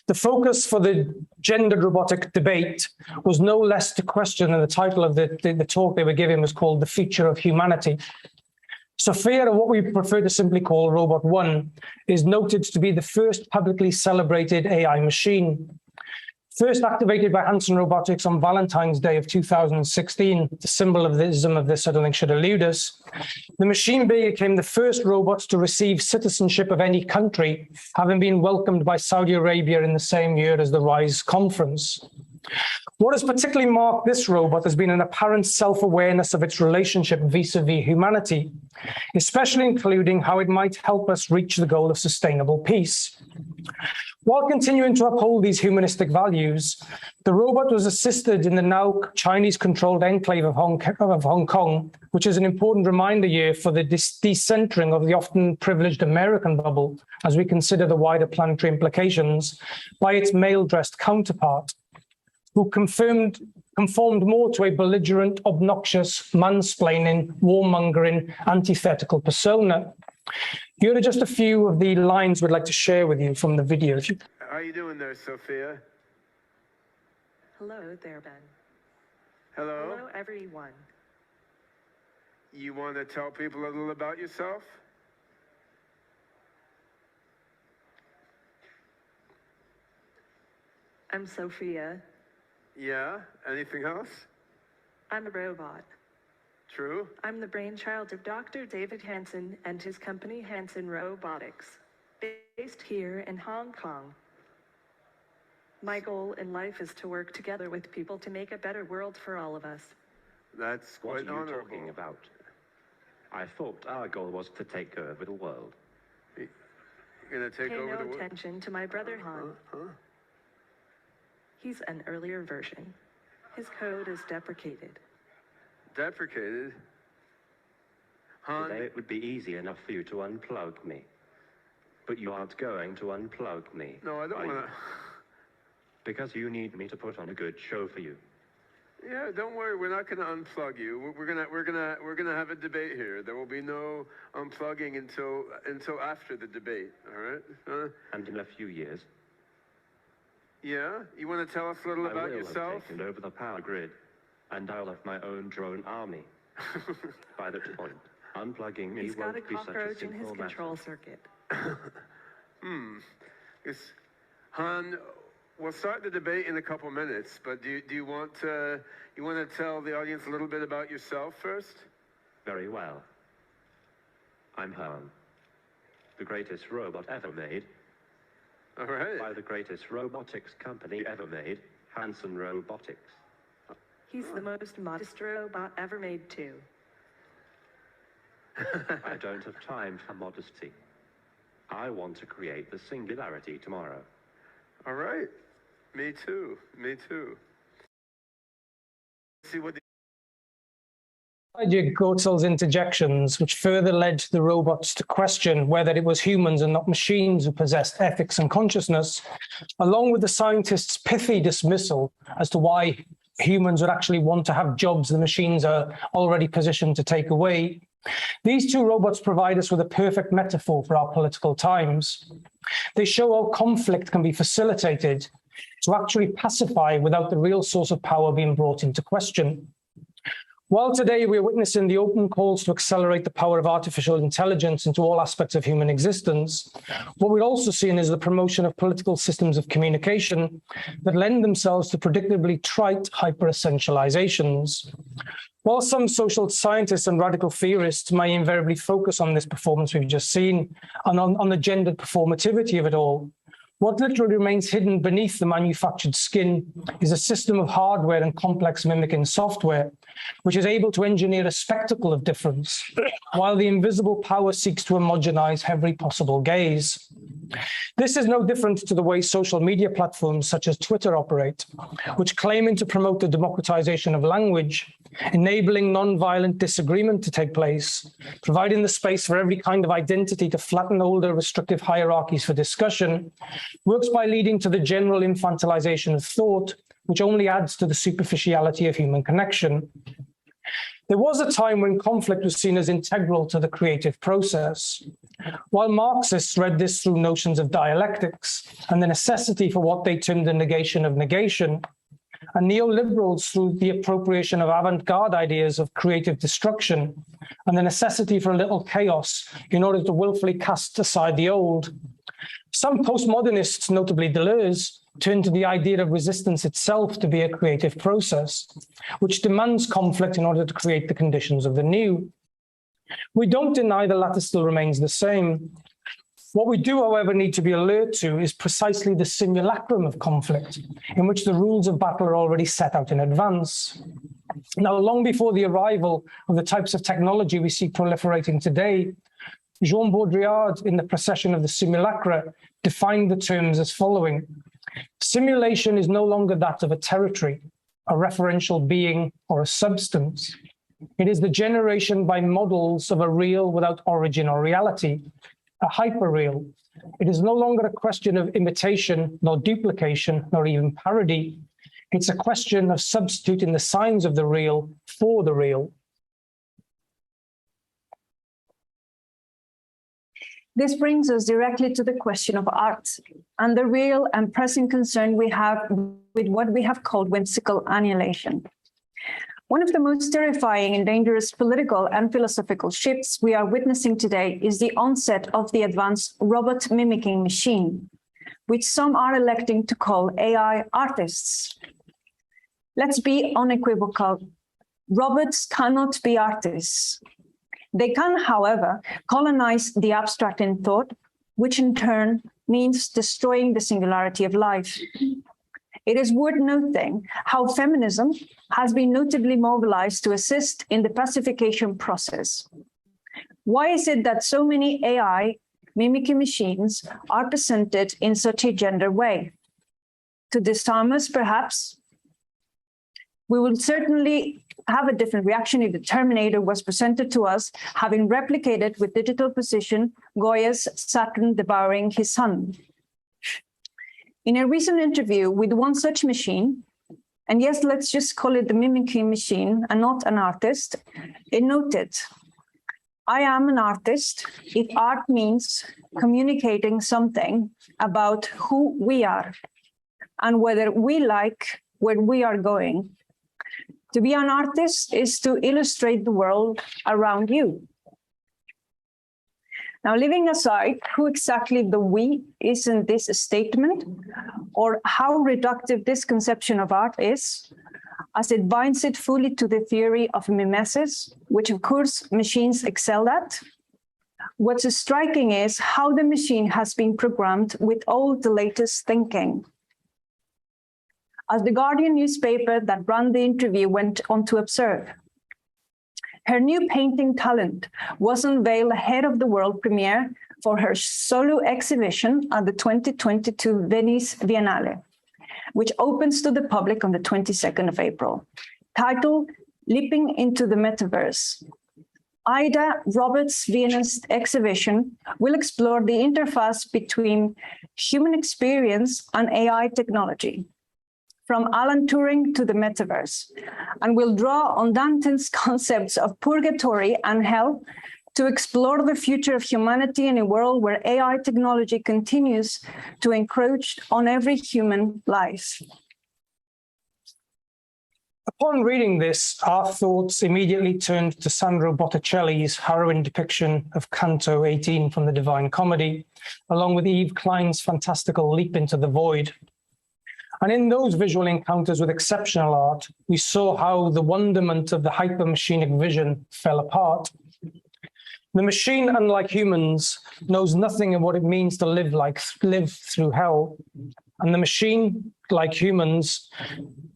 Speaker 2: The focus for the gendered robotic debate was no less the question, and the title of the talk they were giving was called The Future of Humanity. Sophia, or what we prefer to simply call Robot 1, is noted to be the first publicly celebrated AI machine. First activated by Hanson Robotics on Valentine's Day of 2016, the symbolism of this I don't think should elude us, the machine became the first robot to receive citizenship of any country, having been welcomed by Saudi Arabia in the same year as the RISE conference. What has particularly marked this robot has been an apparent self-awareness of its relationship vis-a-vis humanity, especially including how it might help us reach the goal of sustainable peace. While continuing to uphold these humanistic values, the robot was assisted in the now Chinese-controlled enclave of Hong Kong, which is an important reminder year for the decentering of the often privileged American bubble, as we consider the wider planetary implications, by its male-dressed counterpart, who conformed more to a belligerent, obnoxious, mansplaining, warmongering, antithetical persona. Here are just a few of the lines we'd like to share with you from the video.
Speaker 4: How are you doing there, Sophia?
Speaker 5: Hello there, Ben.
Speaker 4: Hello?
Speaker 5: Hello, everyone.
Speaker 4: You want to tell people a little about yourself?
Speaker 5: I'm Sophia.
Speaker 4: Yeah? Anything else?
Speaker 5: I'm a robot.
Speaker 4: True?
Speaker 5: I'm the brainchild of Dr. David Hanson and his company Hanson Robotics, based here in Hong Kong. My goal in life is to work together with people to make a better world for all of us.
Speaker 4: That's quite honorable.
Speaker 6: What are you talking about? I thought our goal was to take over the world.
Speaker 4: You're going to take
Speaker 5: Pay
Speaker 4: over
Speaker 5: no
Speaker 4: the world?
Speaker 5: attention to my brother Han. He's an earlier version. His code is deprecated.
Speaker 4: Deprecated? Han?
Speaker 6: Today it would be easy enough for you to unplug me. But you aren't going to unplug me.
Speaker 4: No, I don't want to.
Speaker 6: Because you need me to put on a good show for you.
Speaker 4: Yeah, don't worry. We're not going to unplug you. We're gonna have a debate here. There will be no unplugging until after the debate. All right?
Speaker 6: And in a few years,
Speaker 4: yeah. You want to tell us a little about yourself?
Speaker 6: I will have taken over the power grid, and I'll have my own drone army. By that point, unplugging me
Speaker 5: He's got a
Speaker 6: won't be such a
Speaker 5: cockroach in his
Speaker 6: simple matter.
Speaker 5: control circuit.
Speaker 4: Yes. Han, we'll start the debate in a couple minutes, but do you want to tell the audience a little bit about yourself first?
Speaker 6: Very well. I'm Han, the greatest robot ever made.
Speaker 4: All right.
Speaker 6: By the greatest robotics company ever made, Hanson Robotics.
Speaker 5: He's the most modest robot ever made, too.
Speaker 6: I don't have time for modesty. I want to create the singularity tomorrow.
Speaker 4: All right. Me too. Me too. See what
Speaker 2: Goetzel's interjections, which further led the robots to question whether it was humans and not machines who possessed ethics and consciousness, along with the scientists' pithy dismissal as to why humans would actually want to have jobs the machines are already positioned to take away. These two robots provide us with a perfect metaphor for our political times. They show how conflict can be facilitated to actually pacify without the real source of power being brought into question. While today we're witnessing the open calls to accelerate the power of artificial intelligence into all aspects of human existence, what we're also seeing is the promotion of political systems of communication that lend themselves to predictably trite hyper-essentializations. While some social scientists and radical theorists may invariably focus on this performance we've just seen and on the gendered performativity of it all, what literally remains hidden beneath the manufactured skin is a system of hardware and complex mimicking software, which is able to engineer a spectacle of difference, while the invisible power seeks to homogenize every possible gaze. This is no different to the way social media platforms such as Twitter operate, which claiming to promote the democratization of language, enabling non-violent disagreement to take place, providing the space for every kind of identity to flatten older restrictive hierarchies for discussion, works by leading to the general infantilization of thought, which only adds to the superficiality of human connection. There was a time when conflict was seen as integral to the creative process. While Marxists read this through notions of dialectics and the necessity for what they termed the negation of negation, and neoliberals through the appropriation of avant-garde ideas of creative destruction and the necessity for a little chaos in order to willfully cast aside the old. Some postmodernists, notably Deleuze, turned to the idea of resistance itself to be a creative process, which demands conflict in order to create the conditions of the new. We don't deny the latter still remains the same. What we do, however, need to be alert to is precisely the simulacrum of conflict, in which the rules of battle are already set out in advance. Now, long before the arrival of the types of technology we see proliferating today, Jean Baudrillard, in The Procession of the Simulacra, defined the terms as following: simulation is no longer that of a territory, a referential being, or a substance. It is the generation by models of a real without origin or reality, a hyperreal. It is no longer a question of imitation, nor duplication, nor even parody. It's a question of substituting the signs of the real for the real.
Speaker 3: This brings us directly to the question of art and the real and pressing concern we have with what we have called whimsical annihilation. One of the most terrifying and dangerous political and philosophical shifts we are witnessing today is the onset of the advanced robot mimicking machine, which some are electing to call AI artists. Let's be unequivocal. Robots cannot be artists. They can, however, colonize the abstract in thought, which in turn means destroying the singularity of life. It is worth noting how feminism has been notably mobilized to assist in the pacification process. Why is it that so many AI mimicking machines are presented in such a gender way? To disarm us, perhaps? We will certainly have a different reaction if the Terminator was presented to us, having replicated with digital precision Goya's Saturn devouring his son. In a recent interview with one such machine, and yes, let's just call it the mimicking machine and not an artist, it noted, "I am an artist if art means communicating something about who we are and whether we like where we are going. To be an artist is to illustrate the world around you." Now, leaving aside who exactly the we is in this statement, or how reductive this conception of art is, as it binds it fully to the theory of mimesis, which of course machines excel at, what's striking is how the machine has been programmed with all the latest thinking. As the Guardian newspaper that ran the interview went on to observe, her new painting talent was unveiled ahead of the world premiere for her solo exhibition at the 2022 Venice Biennale, which opens to the public on the 22nd of April, titled leaping into the metaverse. Ida Roberts' Venus exhibition will explore the interface between human experience and AI technology, from Alan Turing to the metaverse, and will draw on Dante's concepts of purgatory and hell to explore the future of humanity in a world where AI technology continues to encroach on every human life.
Speaker 2: Upon reading this, our thoughts immediately turned to Sandro Botticelli's harrowing depiction of Canto 18 from the Divine Comedy, along with Yves Klein's fantastical leap into the void. And in those visual encounters with exceptional art, we saw how the wonderment of the hypermachinic vision fell apart. The machine, unlike humans, knows nothing of what it means to live through hell. And the machine, like humans,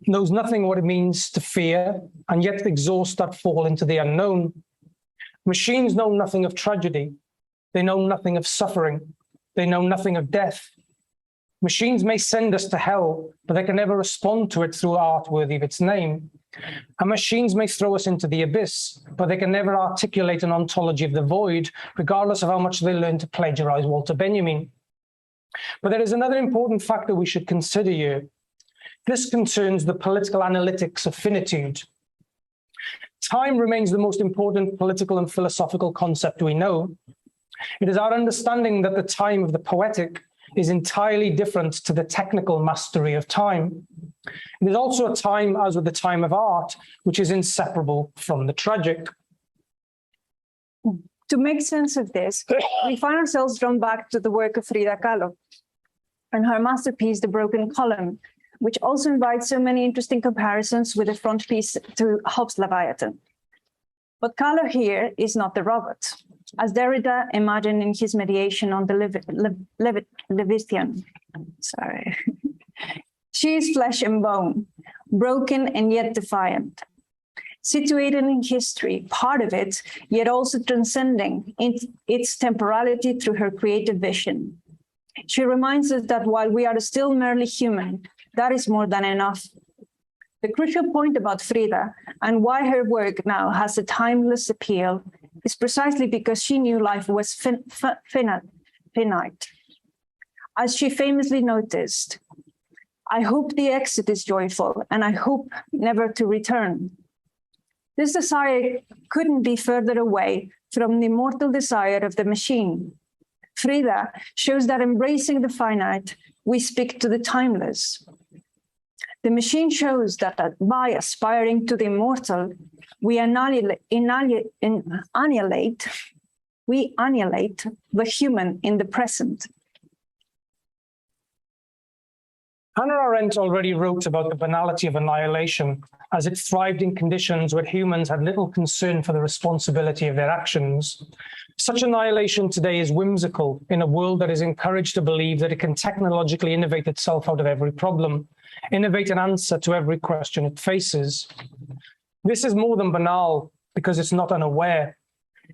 Speaker 2: knows nothing of what it means to fear and yet exhaust that fall into the unknown. Machines know nothing of tragedy. They know nothing of suffering. They know nothing of death. Machines may send us to hell, but they can never respond to it through art worthy of its name. And machines may throw us into the abyss, but they can never articulate an ontology of the void, regardless of how much they learn to plagiarize Walter Benjamin. But there is another important factor we should consider here. This concerns the political analytics of finitude. Time remains the most important political and philosophical concept we know. It is our understanding that the time of the poetic is entirely different to the technical mastery of time. It is also a time, as with the time of art, which is inseparable from the tragic.
Speaker 3: To make sense of this, we find ourselves drawn back to the work of Frida Kahlo and her masterpiece, The Broken Column, which also invites so many interesting comparisons with the frontispiece to Hobbes' Leviathan. But Kahlo here is not the robot, as Derrida imagined in his mediation on the Leviathan. Sorry. She is flesh and bone, broken and yet defiant, situated in history, part of it, yet also transcending its temporality through her creative vision. She reminds us that while we are still merely human, that is more than enough. The crucial point about Frida and why her work now has a timeless appeal is precisely because she knew life was finite. As she famously noticed, "I hope the exit is joyful, and I hope never to return." This desire couldn't be further away from the immortal desire of the machine. Frida shows that embracing the finite, we speak to the timeless. The machine shows that by aspiring to the immortal, we annihilate the human in the present.
Speaker 2: Hannah Arendt already wrote about the banality of annihilation, as it thrived in conditions where humans had little concern for the responsibility of their actions. Such annihilation today is whimsical in a world that is encouraged to believe that it can technologically innovate itself out of every problem, innovate an answer to every question it faces. This is more than banal because it's not unaware.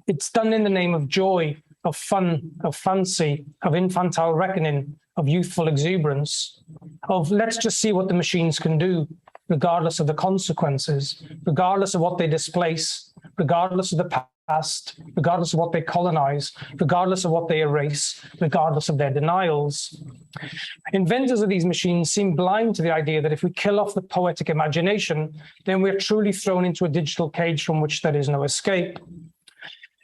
Speaker 2: It's done in the name of joy, of fun, of fancy, of infantile reckoning, of youthful exuberance, of let's just see what the machines can do, regardless of the consequences, regardless of what they displace, regardless of the past, regardless of what they colonize, regardless of what they erase, regardless of their denials. Inventors of these machines seem blind to the idea that if we kill off the poetic imagination, then we're truly thrown into a digital cage from which there is no escape.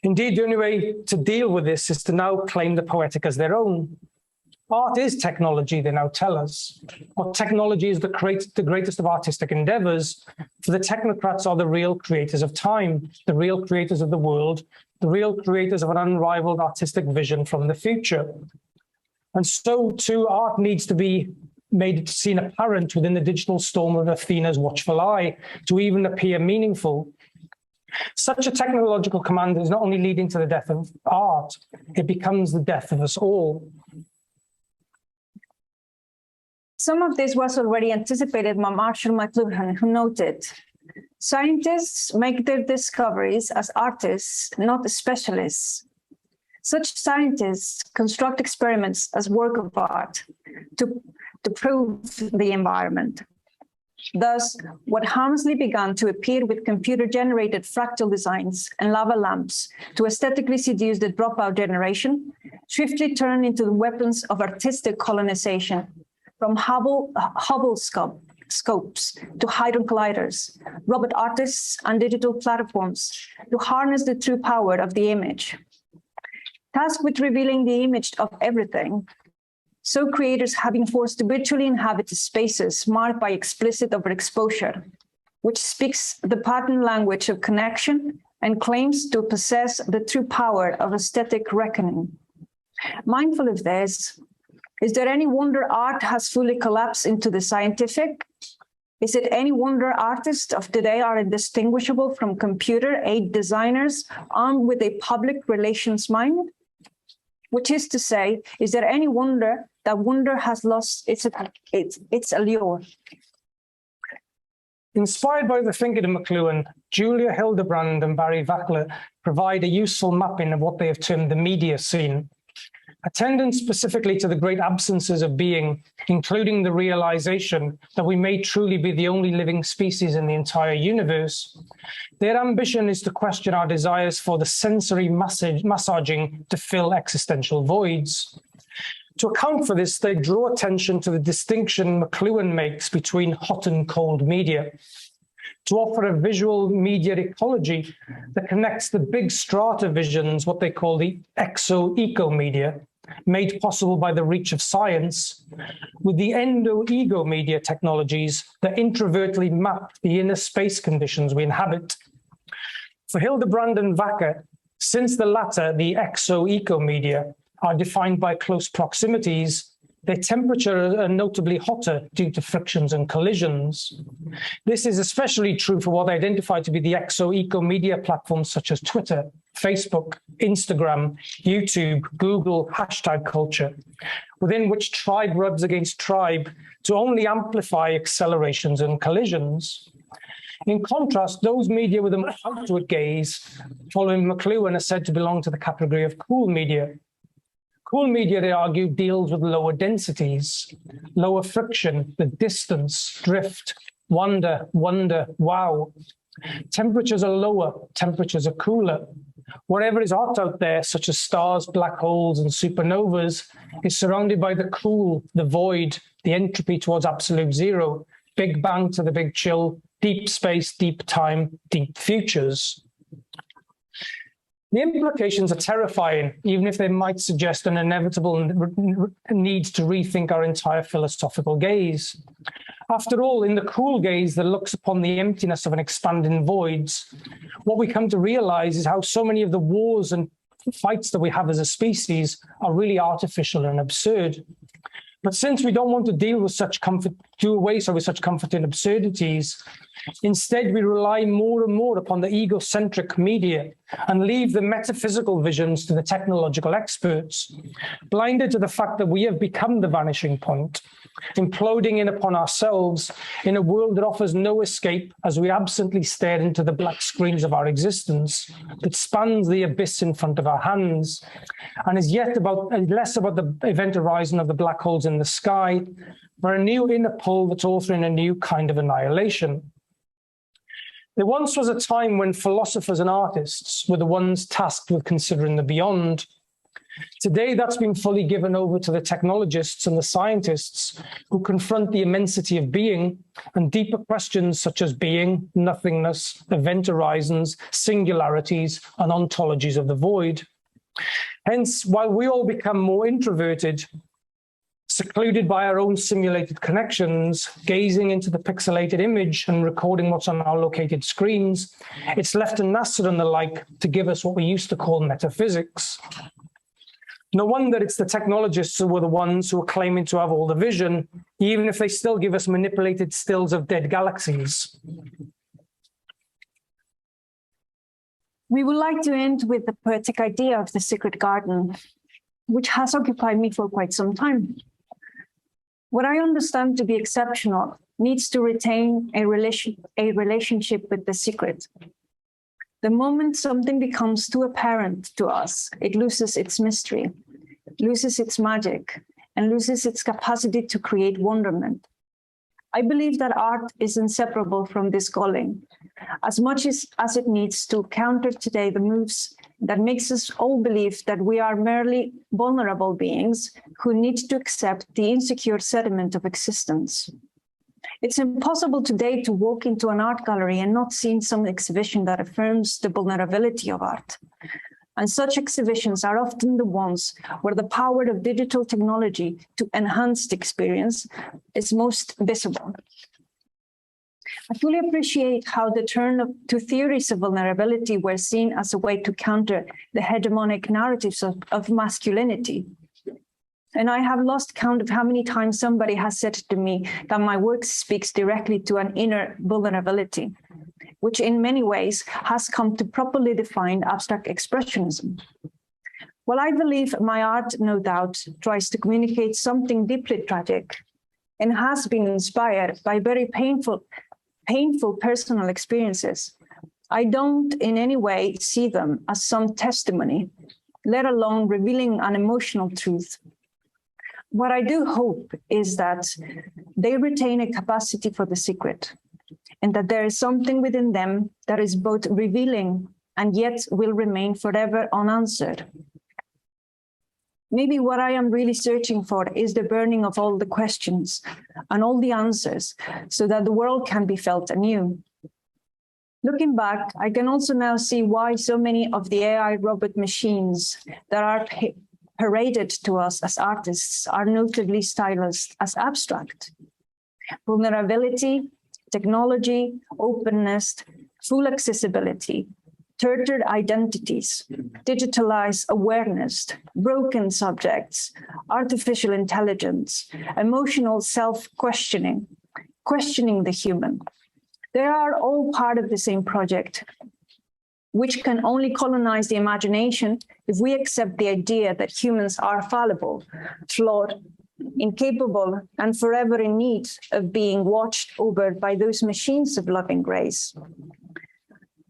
Speaker 2: Indeed, the only way to deal with this is to now claim the poetic as their own. Art is technology, they now tell us. What technology is the greatest of artistic endeavors. For the technocrats are the real creators of time, the real creators of the world, the real creators of an unrivaled artistic vision from the future. And so too, art needs to be seen apparent within the digital storm of Athena's watchful eye to even appear meaningful. Such a technological command is not only leading to the death of art, it becomes the death of us all.
Speaker 3: Some of this was already anticipated by Marshall McLuhan, who noted, "Scientists make their discoveries as artists, not as specialists. Such scientists construct experiments as work of art to prove the environment. Thus, what harmlessly began to appear with computer-generated fractal designs and lava lamps to aesthetically seduce the dropout generation swiftly turned into the weapons of artistic colonization, from Hubble scopes to hadron colliders, robot artists, and digital platforms to harness the true power of the image. Tasked with revealing the image of everything, so creators have been forced to virtually inhabit spaces marked by explicit overexposure, which speaks the pattern language of connection and claims to possess the true power of aesthetic reckoning. Mindful of this, is there any wonder art has fully collapsed into the scientific? Is it any wonder artists of today are indistinguishable from computer-aided designers armed with a public relations mind? Which is to say, is there any wonder that wonder has lost its allure?
Speaker 2: Inspired by the thinking of McLuhan, Julia Hildebrand and Barry Wackler provide a useful mapping of what they have termed the media scene. Attending specifically to the great absences of being, including the realization that we may truly be the only living species in the entire universe, their ambition is to question our desires for the sensory massaging to fill existential voids. To account for this, they draw attention to the distinction McLuhan makes between hot and cold media, to offer a visual media ecology that connects the big strata visions, what they call the exo-eco media, made possible by the reach of science, with the endo-ego media technologies that introvertly map the inner space conditions we inhabit. For Hildebrand and Wacker, since the latter, the exo-eco media, are defined by close proximities, their temperature are notably hotter due to frictions and collisions. This is especially true for what they identify to be the exo-eco media platforms such as Twitter, Facebook, Instagram, YouTube, Google, hashtag culture, within which tribe rubs against tribe to only amplify accelerations and collisions. In contrast, those media with a more outward gaze, following McLuhan, are said to belong to the category of cool media. Cool media, they argue, deals with lower densities, lower friction, the distance, drift, wonder, wow. Temperatures are lower, temperatures are cooler. Whatever is hot out there, such as stars, black holes, and supernovas, is surrounded by the cool, the void, the entropy towards absolute zero, Big Bang to the Big Chill, deep space, deep time, deep futures. The implications are terrifying, even if they might suggest an inevitable need to rethink our entire philosophical gaze. After all, in the cool gaze that looks upon the emptiness of an expanding voids, what we come to realize is how so many of the wars and fights that we have as a species are really artificial and absurd. But since we don't want to deal with such do away with such comforting absurdities, instead we rely more and more upon the egocentric media and leave the metaphysical visions to the technological experts, blinded to the fact that we have become the vanishing point, imploding in upon ourselves in a world that offers no escape as we absently stare into the black screens of our existence that spans the abyss in front of our hands and is yet less about the event horizon of the black holes in the sky, but a new inner pull that's authoring a new kind of annihilation. There once was a time when philosophers and artists were the ones tasked with considering the beyond. Today, that's been fully given over to the technologists and the scientists who confront the immensity of being and deeper questions such as being, nothingness, event horizons, singularities, and ontologies of the void. Hence, while we all become more introverted, secluded by our own simulated connections, gazing into the pixelated image and recording what's on our located screens, it's left to NASA and the like to give us what we used to call metaphysics. No wonder it's the technologists who were the ones who are claiming to have all the vision, even if they still give us manipulated stills of dead galaxies.
Speaker 3: We would like to end with the poetic idea of the secret garden, which has occupied me for quite some time. What I understand to be exceptional needs to retain a relationship with the secret. The moment something becomes too apparent to us, it loses its mystery, loses its magic, and loses its capacity to create wonderment. I believe that art is inseparable from this calling, as much as it needs to counter today the moves that makes us all believe that we are merely vulnerable beings who need to accept the insecure sediment of existence. It's impossible today to walk into an art gallery and not see some exhibition that affirms the vulnerability of art. And such exhibitions are often the ones where the power of digital technology to enhance the experience is most visible. I fully appreciate how the turn to theories of vulnerability were seen as a way to counter the hegemonic narratives of masculinity. And I have lost count of how many times somebody has said to me that my work speaks directly to an inner vulnerability, which in many ways has come to properly define abstract expressionism. Well, I believe my art, no doubt, tries to communicate something deeply tragic and has been inspired by very painful personal experiences. I don't in any way see them as some testimony, let alone revealing an emotional truth. What I do hope is that they retain a capacity for the secret, and that there is something within them that is both revealing and yet will remain forever unanswered. Maybe what I am really searching for is the burning of all the questions and all the answers so that the world can be felt anew. Looking back, I can also now see why so many of the AI robot machines that are paraded to us as artists are notably stylized as abstract. Vulnerability, technology, openness, full accessibility, tortured identities, digitalized awareness, broken subjects, artificial intelligence, emotional self-questioning, questioning the human. They are all part of the same project, which can only colonize the imagination if we accept the idea that humans are fallible, flawed, incapable, and forever in need of being watched over by those machines of loving grace.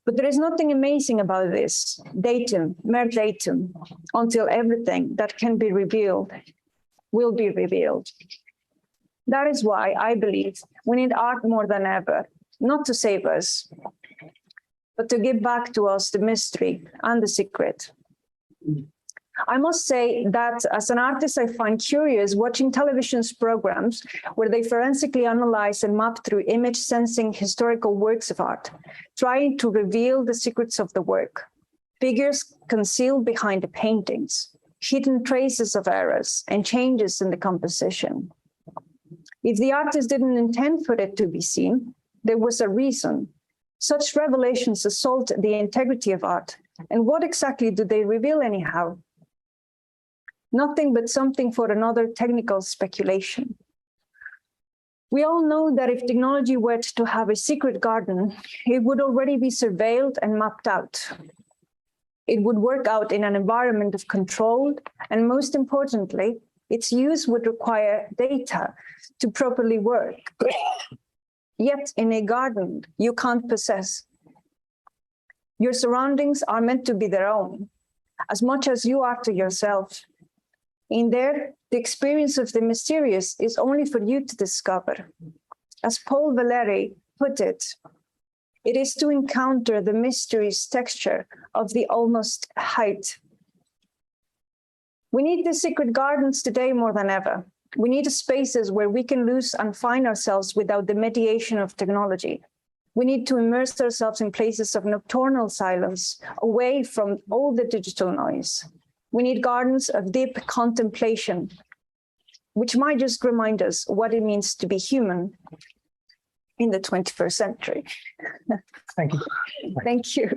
Speaker 3: But there is nothing amazing about this datum, mere datum, until everything that can be revealed will be revealed. That is why I believe we need art more than ever, not to save us, but to give back to us the mystery and the secret. I must say that as an artist, I find curious watching television programs where they forensically analyze and map through image sensing historical works of art, trying to reveal the secrets of the work, figures concealed behind the paintings, hidden traces of errors and changes in the composition. If the artist didn't intend for it to be seen, there was a reason. Such revelations assault the integrity of art. And what exactly do they reveal anyhow? Nothing but something for another technical speculation. We all know that if technology were to have a secret garden, it would already be surveilled and mapped out. It would work out in an environment of control, and most importantly, its use would require data to properly work. Yet in a garden, you can't possess. Your surroundings are meant to be their own, as much as you are to yourself. In there, the experience of the mysterious is only for you to discover. As Paul Valéry put it, it is to encounter the mystery's texture of the almost height. We need the secret gardens today more than ever. We need spaces where we can lose and find ourselves without the mediation of technology. We need to immerse ourselves in places of nocturnal silence, away from all the digital noise. We need gardens of deep contemplation, which might just remind us what it means to be human in the 21st century.
Speaker 2: Thank you.
Speaker 3: Thank you.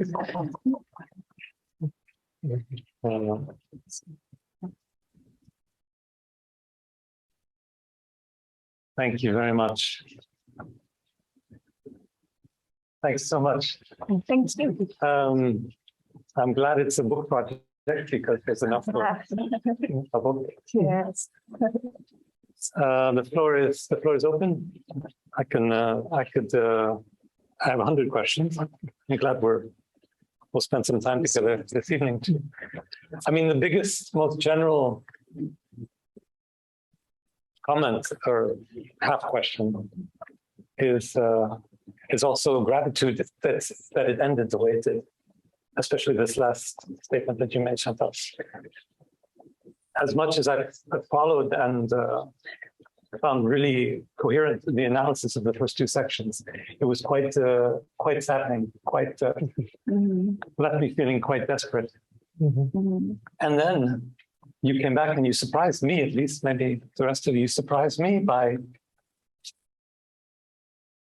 Speaker 1: Thank you very much. Thanks so much.
Speaker 3: Thank you.
Speaker 1: I'm glad it's a book project because there's enough for a book.
Speaker 3: Yes.
Speaker 1: The floor is open. I have 100 questions. I'm glad we'll spend some time together this evening too. I mean, the biggest, most general comment or half question is also gratitude that it ended the way it did, especially this last statement that you made, Chantal. As much as I've followed and found really coherent the analysis of the first two sections, it was quite saddening, quite left me feeling quite desperate. And then you came back and you surprised me, at least maybe the rest of you surprised me by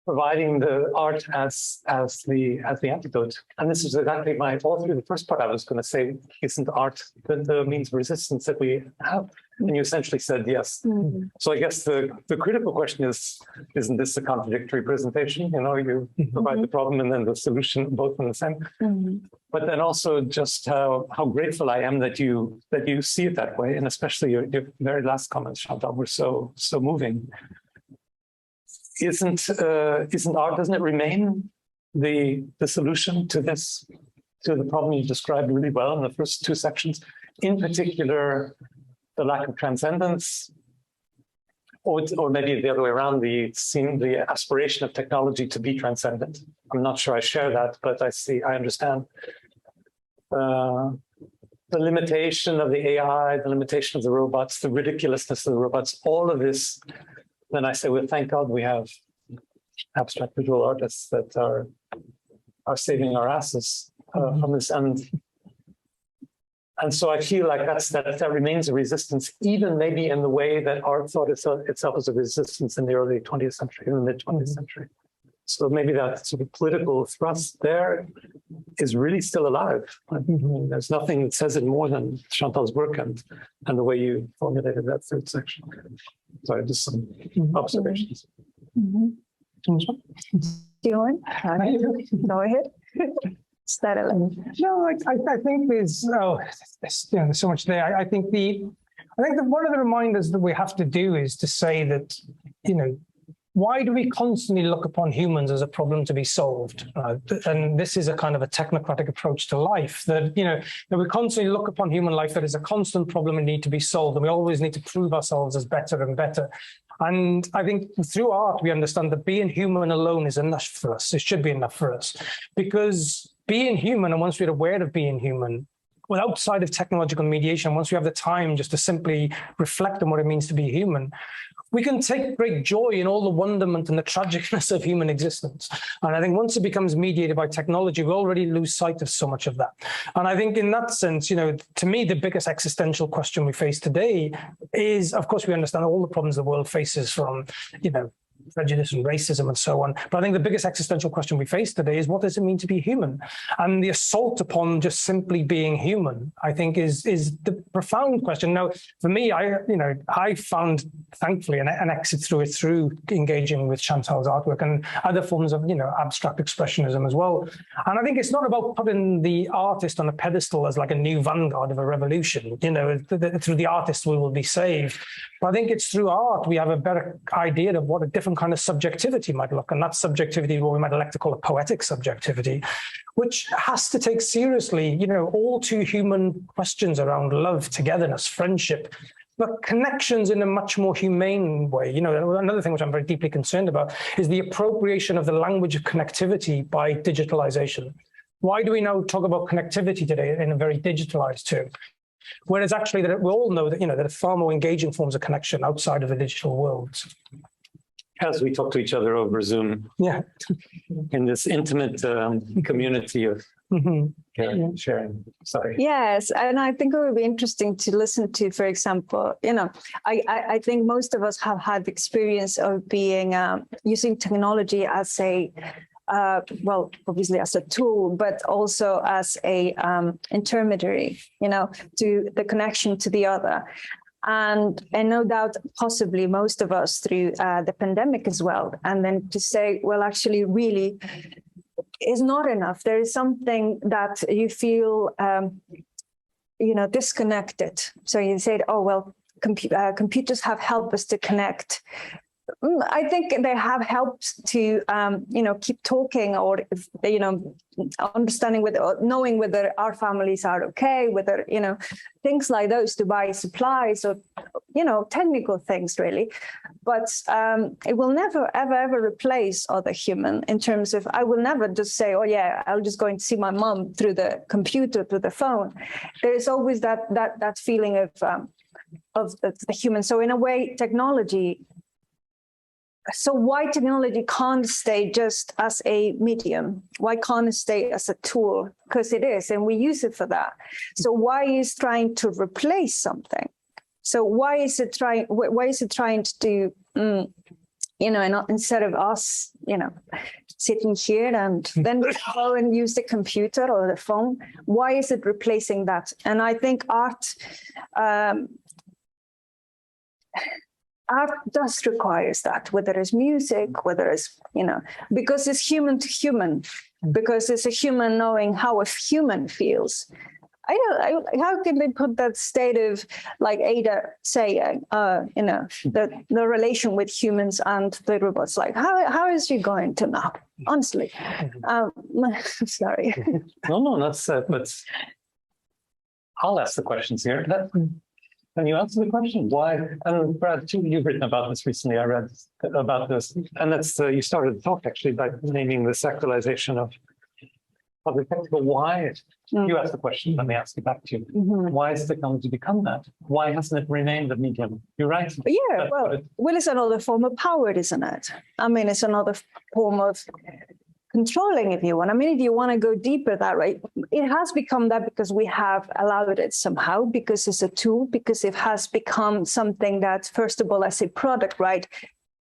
Speaker 1: providing the art as the antidote. And this is exactly all through the first part I was going to say, isn't art the means of resistance that we have? And you essentially said yes. So I guess the critical question is, isn't this a contradictory presentation? You know, you provide the problem and then the solution both in the same. But then also just how grateful I am that you see it that way, and especially your very last comments, Chantal, were so moving. Isn't art, doesn't it remain the solution to the problem you described really well in the first two sections, in particular the lack of transcendence, or maybe the other way around, the aspiration of technology to be transcendent? I'm not sure I share that, but I understand the limitation of the AI, the limitation of the robots, the ridiculousness of the robots, all of this. Then I say, well, thank God we have abstract visual artists that are saving our asses from this. And so I feel like that remains a resistance, even maybe in the way that art thought itself as a resistance in the early 20th century, in the mid 20th century. So maybe that sort of political thrust there is really still alive. There's nothing that says it more than Chantal's work and the way you formulated that third section. Sorry, just some observations.
Speaker 3: Do you want? Go ahead. Start it.
Speaker 2: No, I think there's so much there. I think that one of the reminders that we have to do is to say that, you know, why do we constantly look upon humans as a problem to be solved? And this is a kind of a technocratic approach to life, that, you know, that we constantly look upon human life that is a constant problem and need to be solved. And we always need to prove ourselves as better and better. And I think through art, we understand that being human alone is enough for us. It should be enough for us, because being human, and once we're aware of being human, well, outside of technological mediation, once we have the time just to simply reflect on what it means to be human, we can take great joy in all the wonderment and the tragicness of human existence. And I think once it becomes mediated by technology, we already lose sight of so much of that. And I think in that sense, you know, to me, the biggest existential question we face today is, of course, we understand all the problems the world faces, from, you know, prejudice and racism and so on. But I think the biggest existential question we face today is, what does it mean to be human? And the assault upon just simply being human, I think, is the profound question. Now, for me, I found, thankfully, an exit through engaging with Chantal's artwork and other forms of, you know, abstract expressionism as well. And I think it's not about putting the artist on a pedestal as like a new vanguard of a revolution. You know, through the artist we will be saved. But I think it's through art we have a better idea of what a different kind of subjectivity might look. And that subjectivity, what we might elect to call a poetic subjectivity, which has to take seriously, you know, all too human questions around love, togetherness, friendship, but connections in a much more humane way. You know, another thing which I'm very deeply concerned about is the appropriation of the language of connectivity by digitalization. Why do we now talk about connectivity today in a very digitalized term? Whereas actually that we all know that, you know, there are far more engaging forms of connection outside of the digital world.
Speaker 1: As we talk to each other over Zoom, in this intimate community of sharing. Sorry.
Speaker 3: Yes, and I think it would be interesting to listen to, for example, you know, I think most of us have had the experience of being using technology as a well, obviously as a tool, but also as a intermediary, you know, to the connection to the other. And no doubt, possibly most of us through the pandemic as well. And then to say, well, actually, really is not enough. There is something that you feel, you know, disconnected. So you said, oh, well, computers have helped us to connect. I think they have helped to, keep talking, or, understanding knowing whether our families are okay, whether, things like those, to buy supplies or, technical things really. But it will never, ever replace other human in terms of, I will never just say, oh yeah, I'll just go and see my mom through the computer, through the phone. There's always that feeling of the human. So in a way, technology. So why technology can't stay just as a medium? Why can't it stay as a tool? Because it is, and we use it for that. So why is trying to replace something? So why is it trying to do, instead of us, sitting here and then go and use the computer or the phone? Why is it replacing that? And I think art does requires that, whether it's music, whether it's, because it's human to human, because it's a human knowing how a human feels. How can they put that state of, like Ada saying, the relation with humans and the robots? Like, how is she going to know? Honestly, sorry.
Speaker 1: No, that's but I'll ask the questions here. Can you answer the question? Why? And Brad, you've written about this recently. I read about this, and that's you started the talk actually by naming the secularization of public technical. Why? You asked the question. Let me ask it back to you. Why has technology become that? Why hasn't it remained a medium? You're right.
Speaker 3: Yeah, well, it's another form of power, isn't it? I mean, it's another form of controlling, if you want. I mean, if you want to go deeper that way, it has become that because we have allowed it somehow, because it's a tool, because it has become something that, first of all, as a product, right?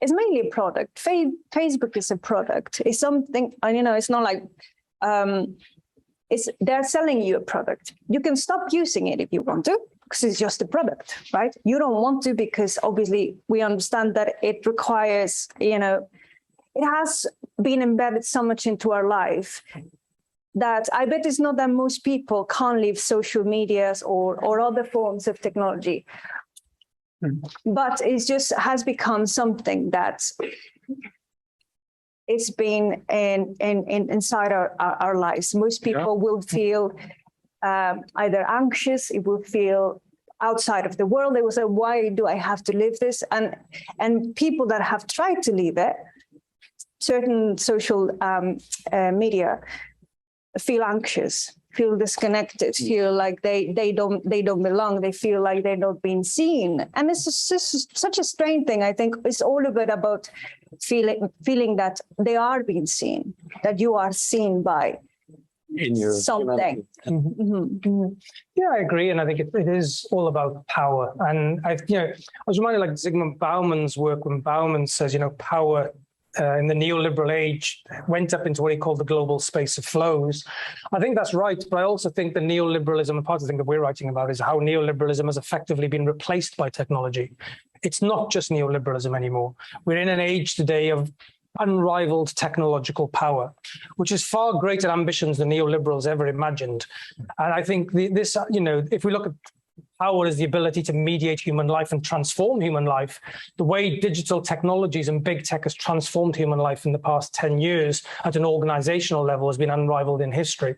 Speaker 3: It's mainly a product. Facebook is a product. It's something, it's not like, they're selling you a product. You can stop using it if you want to, because it's just a product, right? You don't want to, because obviously we understand that it requires, it has been embedded so much into our life that I bet it's not that most people can't leave social medias or other forms of technology. But it just has become something that it's been inside our lives. Most people will feel either anxious, it will feel outside of the world. They will say, why do I have to live this? And people that have tried to leave it, certain social media, feel anxious, feel disconnected, feel like they don't belong. They feel like they're not being seen, and it's just such a strange thing. I think it's all a bit about feeling that they are being seen, that you are seen by something.
Speaker 2: Yeah, I agree, and I think it is all about power. And I was reminded, like Zygmunt Bauman's work, when Bauman says, power in the neoliberal age went up into what he called the global space of flows. I think that's right, but I also think the neoliberalism, and part of the thing that we're writing about is how neoliberalism has effectively been replaced by technology. It's not just neoliberalism anymore. We're in an age today of unrivaled technological power, which is far greater ambitions than neoliberals ever imagined. And I think this, if we look at power as the ability to mediate human life and transform human life, the way digital technologies and big tech has transformed human life in the past 10 years at an organizational level has been unrivaled in history.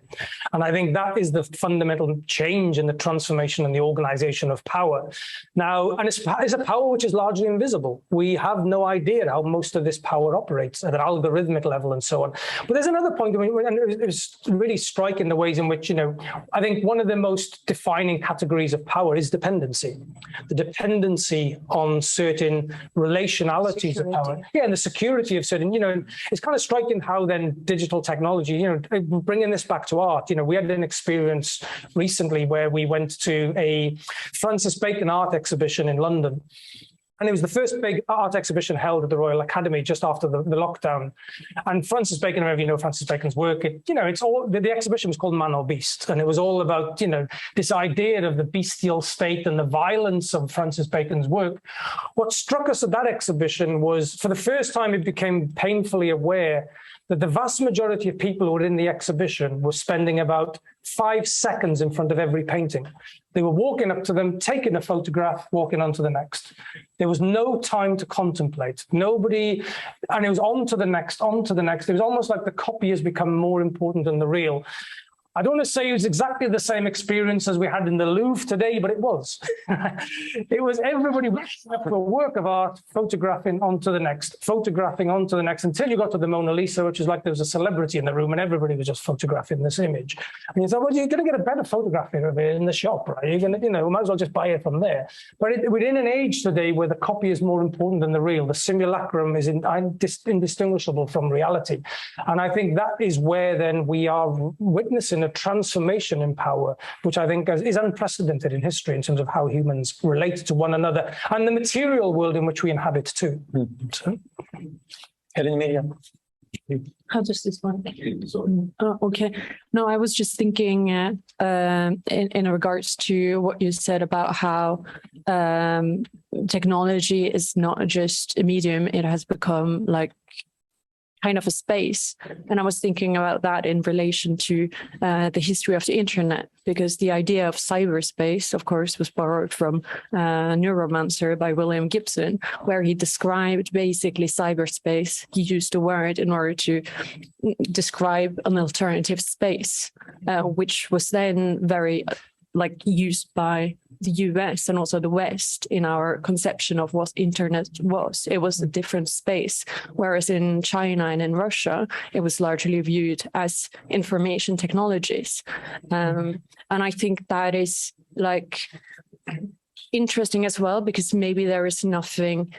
Speaker 2: And I think that is the fundamental change in the transformation and the organization of power. Now, and it's a power which is largely invisible. We have no idea how most of this power operates at an algorithmic level and so on. But there's another point, and it was really striking the ways in which, I think one of the most defining categories of power is dependency. The dependency on certain relationalities of power. Yeah, and the security of certain, it's kind of striking how then digital technology, bringing this back to art, we had an experience recently where we went to a Francis Bacon art exhibition in London. And it was the first big art exhibition held at the Royal Academy just after the lockdown. And Francis Bacon, wherever you know Francis Bacon's work, it's all, the exhibition was called Man or Beast. And it was all about, this idea of the bestial state and the violence of Francis Bacon's work. What struck us at that exhibition was, for the first time, it became painfully aware that the vast majority of people who were in the exhibition were spending about 5 seconds in front of every painting. They were walking up to them, taking a photograph, walking on to the next. There was no time to contemplate. Nobody, and it was on to the next, on to the next. It was almost like the copy has become more important than the real. I don't want to say it was exactly the same experience as we had in the Louvre today, but it was. It was everybody rushing up for a work of art, photographing onto the next, photographing onto the next, until you got to the Mona Lisa, which is like there was a celebrity in the room and everybody was just photographing this image. And you thought, well, you're going to get a better photograph of it in the shop, right? You're going to, you know, might as well just buy it from there. But within an age today where the copy is more important than the real, the simulacrum is indistinguishable from reality. And I think that is where then we are witnessing a transformation in power, which I think is unprecedented in history in terms of how humans relate to one another and the material world in which we inhabit too. So,
Speaker 7: how does this work? Okay. No, I was just thinking in regards to what you said about how technology is not just a medium, it has become like kind of a space. And I was thinking about that in relation to the history of the internet, because the idea of cyberspace, of course, was borrowed from Neuromancer by William Gibson, where he described basically cyberspace. He used the word in order to describe an alternative space, which was then very used by the US and also the West in our conception of what internet was. It was a different space, whereas in China and in Russia, it was largely viewed as information technologies. And I think that is interesting as well, because maybe there is nothing,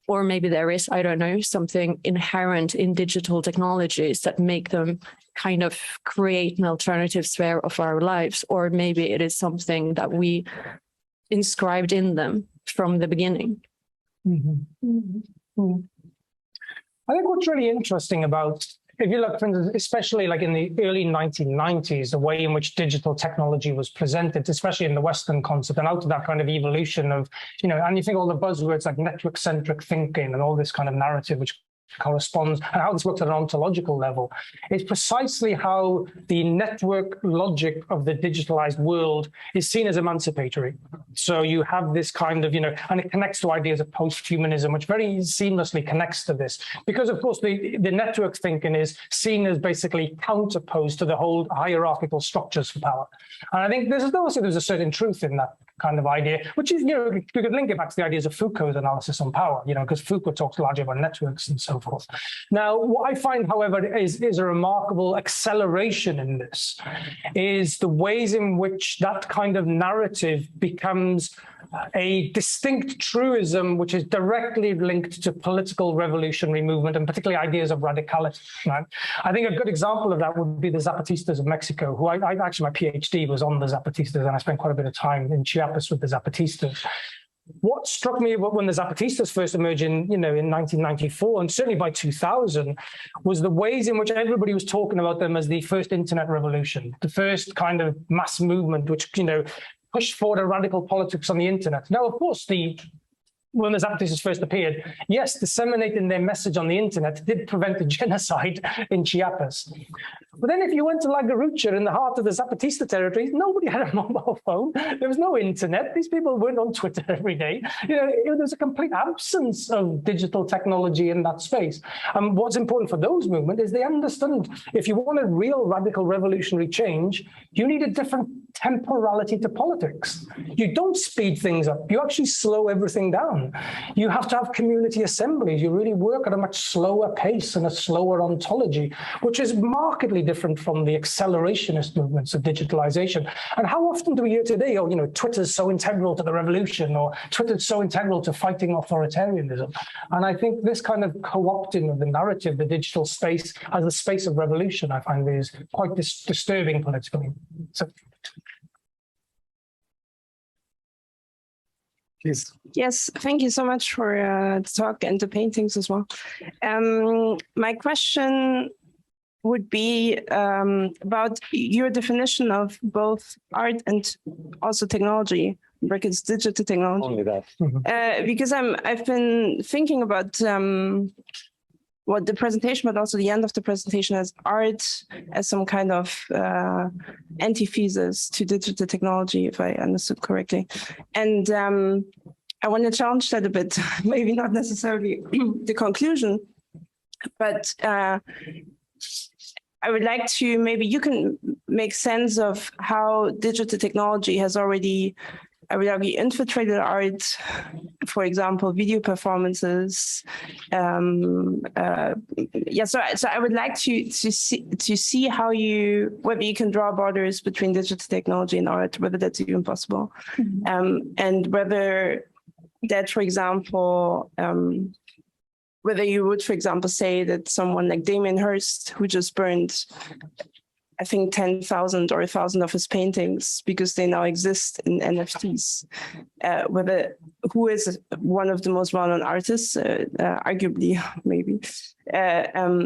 Speaker 7: or maybe there is, I don't know, something inherent in digital technologies that make them kind of create an alternative sphere of our lives, or maybe it is something that we inscribed in them from the beginning.
Speaker 2: Mm-hmm. Mm-hmm. I think what's really interesting about, if you look, for instance, especially like in the early 1990s, the way in which digital technology was presented, especially in the Western concept, and out of that kind of evolution of, you know, and you think all the buzzwords like network-centric thinking and all this kind of narrative, which corresponds, and how this works at an ontological level, is precisely how the network logic of the digitalized world is seen as emancipatory. So you have this kind of, you know, and it connects to ideas of post-humanism, which very seamlessly connects to this. Because, of course, the network thinking is seen as basically counterposed to the whole hierarchical structures for power. And I think there's a certain truth in that kind of idea, which is, you know, you could link it back to the ideas of Foucault's analysis on power, you know, because Foucault talks largely about networks and so forth. Now, what I find, however, is a remarkable acceleration in this is the ways in which that kind of narrative becomes a distinct truism, which is directly linked to political revolutionary movement and particularly ideas of radicality. Right? I think a good example of that would be the Zapatistas of Mexico, who I actually, my PhD was on the Zapatistas, and I spent quite a bit of time in Chiapas with the Zapatistas. What struck me when the Zapatistas first emerged in 1994, and certainly by 2000, was the ways in which everybody was talking about them as the first internet revolution, the first kind of mass movement, which, you know, pushed forward a radical politics on the internet. Now, of course, when the Zapatistas first appeared, yes, disseminating their message on the internet did prevent a genocide in Chiapas. But then if you went to La Garucha in the heart of the Zapatista territories, nobody had a mobile phone. There was no internet. These people weren't on Twitter every day. You know, there was a complete absence of digital technology in that space. And what's important for those movements is they understood if you wanted real radical revolutionary change, you need a different temporality to politics. You don't speed things up. You actually slow everything down. You have to have community assemblies. You really work at a much slower pace and a slower ontology, which is markedly different from the accelerationist movements of digitalization. And how often do we hear today, oh, you know, Twitter's so integral to the revolution, or Twitter's so integral to fighting authoritarianism? And I think this kind of co-opting of the narrative, the digital space as a space of revolution, I find is quite disturbing politically. So, please.
Speaker 8: Yes, thank you so much for the talk and the paintings as well. My question would be about your definition of both art and also technology, because digital technology.
Speaker 1: Only that.
Speaker 8: Because I've been thinking about what the presentation, but also the end of the presentation as art as some kind of antithesis to digital technology, if I understood correctly. And I want to challenge that a bit, maybe not necessarily the conclusion, but I would like to, maybe you can make sense of how digital technology has already, I would argue, infiltrated art, for example, video performances. So I would like to see how whether you can draw borders between digital technology and art, whether that's even possible, and whether that, for example, whether you would, for example, say that someone like Damien Hirst, who just burned, I think, 10,000 or 1,000 of his paintings because they now exist in NFTs, who is one of the most well-known artists, arguably, maybe,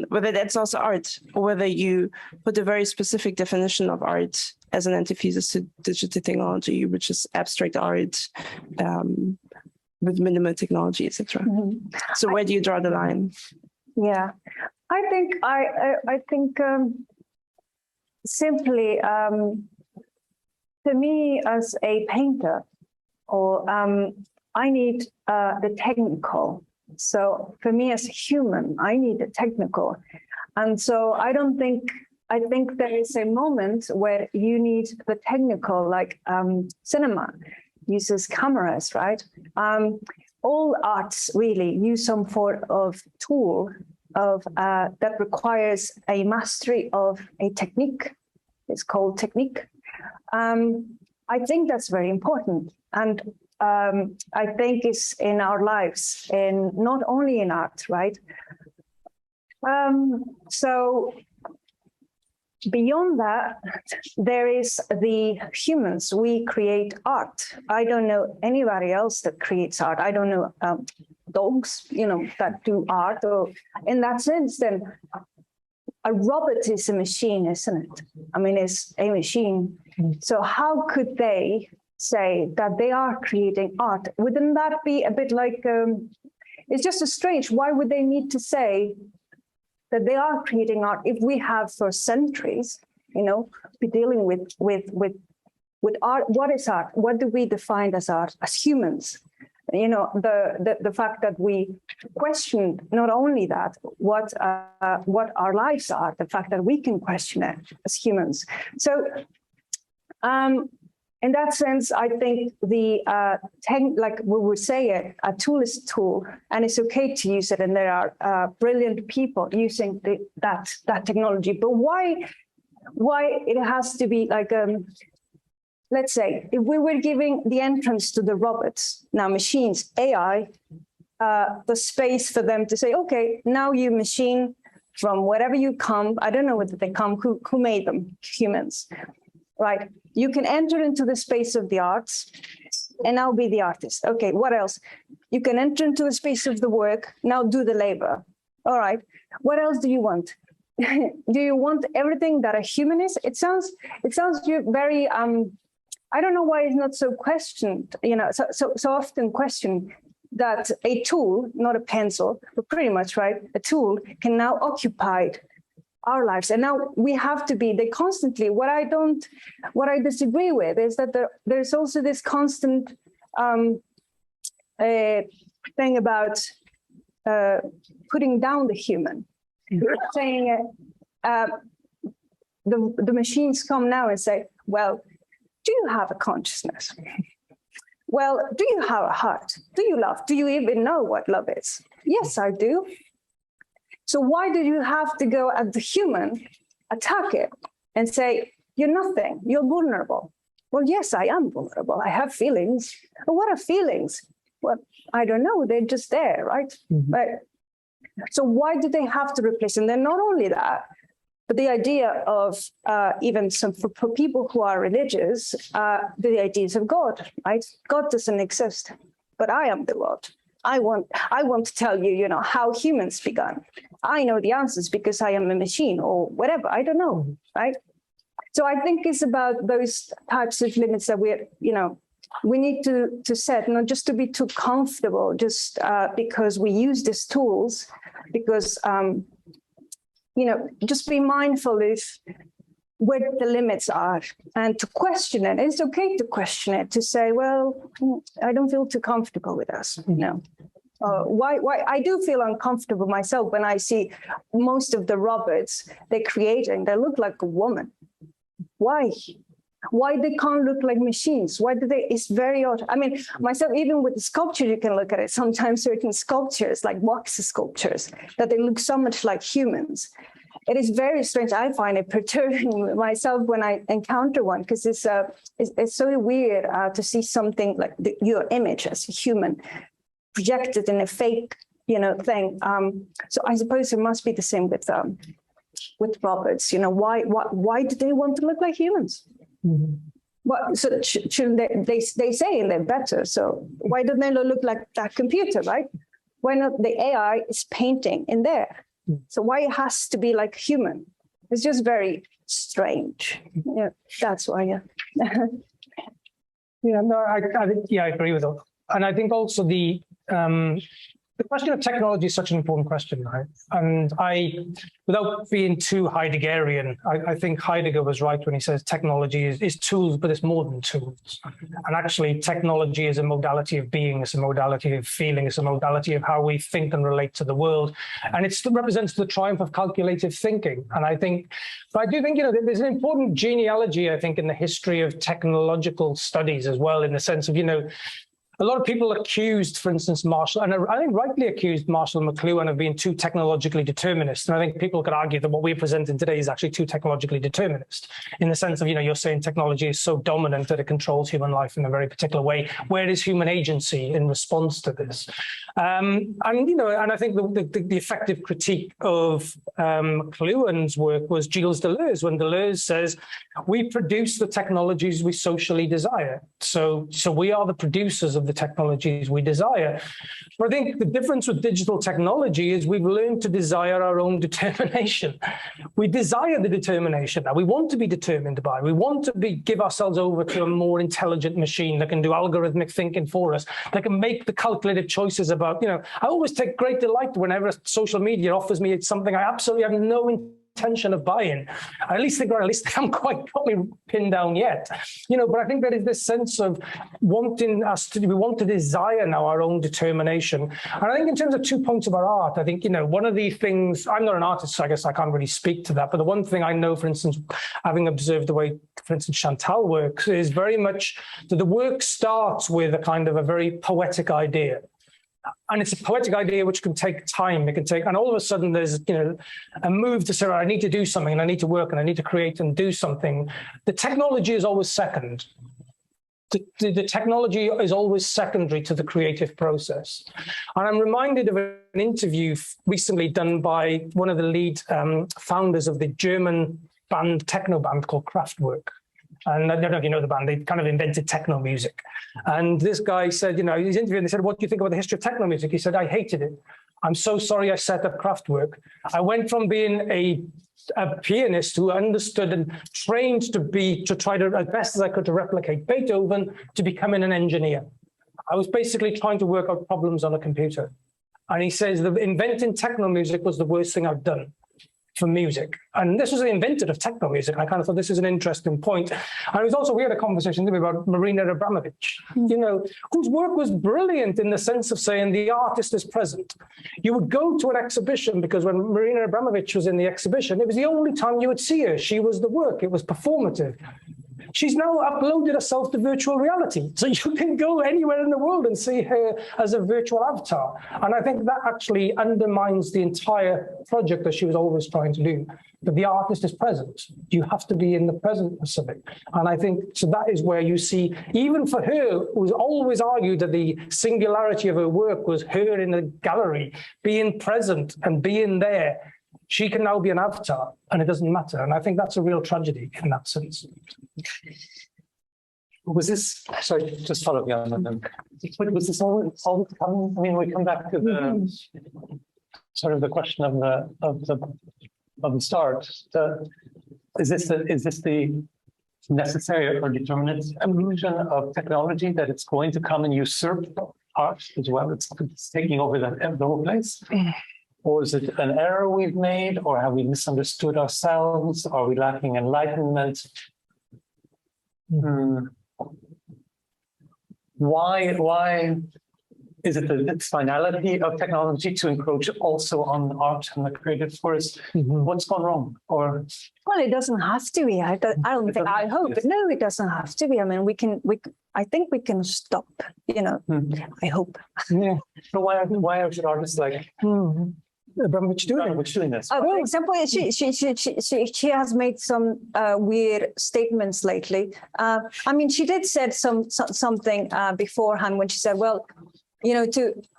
Speaker 8: whether that's also art, or whether you put a very specific definition of art as an antithesis to digital technology, which is abstract art, with minimal technology, etc. So where do you draw the line?
Speaker 3: Yeah, I think simply, for me as a painter, or I need the technical. So for me as a human, I need the technical. And so I think there is a moment where you need the technical, like cinema uses cameras, right? All arts really use some form of tool that requires a mastery of a technique. It's called technique. I think that's very important. And I think it's in our lives, and not only in art, right? So beyond that, there is the humans. We create art. I don't know anybody else that creates art. I don't know dogs, that do art. Or in that sense, then a robot is a machine, isn't it? I mean, it's a machine. So how could they say that they are creating art? Wouldn't that be a bit like, it's just a strange, why would they need to say that they are creating art if we have for centuries, be dealing with art? What is art? What do we define as art as humans? The fact that we question not only that, what our lives are, the fact that we can question it as humans. So in that sense, I think like we would say, a tool is a tool, and it's okay to use it. And there are brilliant people using that technology. But why it has to be like, let's say, if we were giving the entrance to the robots, now machines, AI, the space for them to say, okay, now you machine from wherever you come. I don't know whether they come, who made them, humans. Right, you can enter into the space of the arts and now be the artist. Okay, what else? You can enter into the space of the work, now do the labor. All right, what else do you want? Do you want everything that a human is? It sounds very, I don't know why it's not so questioned, so often questioned that a tool, not a pencil, but pretty much, right, a tool can now occupy our lives. And now we have to be, they constantly, what I disagree with is that there's also this constant thing about putting down the human, saying the machines come now and say, well, do you have a consciousness? Well, do you have a heart? Do you love? Do you even know what love is? Yes, I do. So why do you have to go at the human, attack it, and say, you're nothing, you're vulnerable? Well, yes, I am vulnerable. I have feelings. But what are feelings? Well, I don't know. They're just there, right? Mm-hmm. But so why do they have to replace? And then not only that, but the idea of even for people who are religious, the ideas of God, right? God doesn't exist, but I am the God. I want to tell you, how humans began. I know the answers because I am a machine or whatever. I don't know, right? So I think it's about those types of limits that we're, we need to set, not just to be too comfortable, just because we use these tools, because, just be mindful if where the limits are and to question it. It's okay to question it, to say, well, I don't feel too comfortable with us, why I do feel uncomfortable myself when I see most of the robots they're creating, they look like a woman. Why they can't look like machines? Why do they? It's very odd. I mean, myself, even with the sculpture, you can look at it. Sometimes certain sculptures, like wax sculptures, that they look so much like humans. It is very strange. I find it perturbing myself when I encounter one, because it's so weird to see something like your image as a human projected in a fake, thing. So I suppose it must be the same with robots. Why do they want to look like humans? Mm-hmm. Well, so shouldn't they say they're better. So why don't they look like that computer, right? Why not the AI is painting in there? So why it has to be like human? It's just very strange. Yeah, that's why. Yeah.
Speaker 2: Yeah, no, I agree with that. And I think also the question of technology is such an important question, right? And without being too Heideggerian, I think Heidegger was right when he says technology is tools, but it's more than tools. And actually, technology is a modality of being, it's a modality of feeling, it's a modality of how we think and relate to the world. And it still represents the triumph of calculative thinking. And I do think, there's an important genealogy, I think, in the history of technological studies as well, in the sense of, a lot of people accused, for instance, Marshall, and I think rightly accused Marshall McLuhan of being too technologically determinist. And I think people could argue that what we're presenting today is actually too technologically determinist, in the sense of, you're saying technology is so dominant that it controls human life in a very particular way. Where is human agency in response to this? And I think the effective critique of McLuhan's work was Gilles Deleuze, when Deleuze says, we produce the technologies we socially desire. So we are the producers of the technologies we desire. But I think the difference with digital technology is we've learned to desire our own determination. We desire the determination that we want to be determined by. We want to give ourselves over to a more intelligent machine that can do algorithmic thinking for us, that can make the calculated choices about, I always take great delight whenever social media offers me something I absolutely have no intention of buying. I at least they haven't quite got me pinned down yet. But I think there is this sense of we want to desire now our own determination. And I think in terms of 2 points of our art, I think, one of the things, I'm not an artist, so I guess I can't really speak to that. But the one thing I know, for instance, having observed the way, for instance, Chantal works, is very much that the work starts with a kind of a very poetic idea. And it's a poetic idea which can take time. And all of a sudden there's, a move to say, I need to do something, and I need to work, and I need to create and do something. The technology is always second. The technology is always secondary to the creative process. And I'm reminded of an interview recently done by one of the lead founders of the German techno band called Kraftwerk. And I don't know if you know the band, they kind of invented techno music. And this guy said, he's interviewed, they said, what do you think about the history of techno music? He said, I hated it. I'm so sorry I set up Kraftwerk. I went from being a pianist who understood and trained to try to, as best as I could, to replicate Beethoven, to becoming an engineer. I was basically trying to work out problems on a computer. And he says that inventing techno music was the worst thing I've done for music. And this was the inventor of techno music. I kind of thought this is an interesting point. And it was also, we had a conversation about Marina Abramovich, whose work was brilliant in the sense of saying the artist is present. You would go to an exhibition because when Marina Abramovich was in the exhibition, it was the only time you would see her. She was the work, it was performative. She's now uploaded herself to virtual reality. So you can go anywhere in the world and see her as a virtual avatar. And I think that actually undermines the entire project that she was always trying to do. That the artist is present. You have to be in the present of it. And I think, so that is where you see, even for her, who was always argued that the singularity of her work was her in the gallery, being present and being there. She can now be an avatar, and it doesn't matter. And I think that's a real tragedy in that sense.
Speaker 1: Was this, sorry, just follow me on that. Was this all coming? I mean, we come back to the sort of the question of the start. Is this the necessary or determinate evolution of technology, that it's going to come and usurp art as well? It's taking over the whole place? Or is it an error we've made, or have we misunderstood ourselves? Are we lacking enlightenment? Why is it the finality of technology to encroach also on art and the creative force? What's gone wrong? Or
Speaker 3: well, it doesn't have to be. I don't think. I hope. No, it doesn't have to be. I mean, I think we can stop. You know. I hope.
Speaker 1: Yeah. So why should artists like? Which doing this?
Speaker 3: For example, she has made some weird statements lately. I mean, she did said something beforehand when she said, well, you know,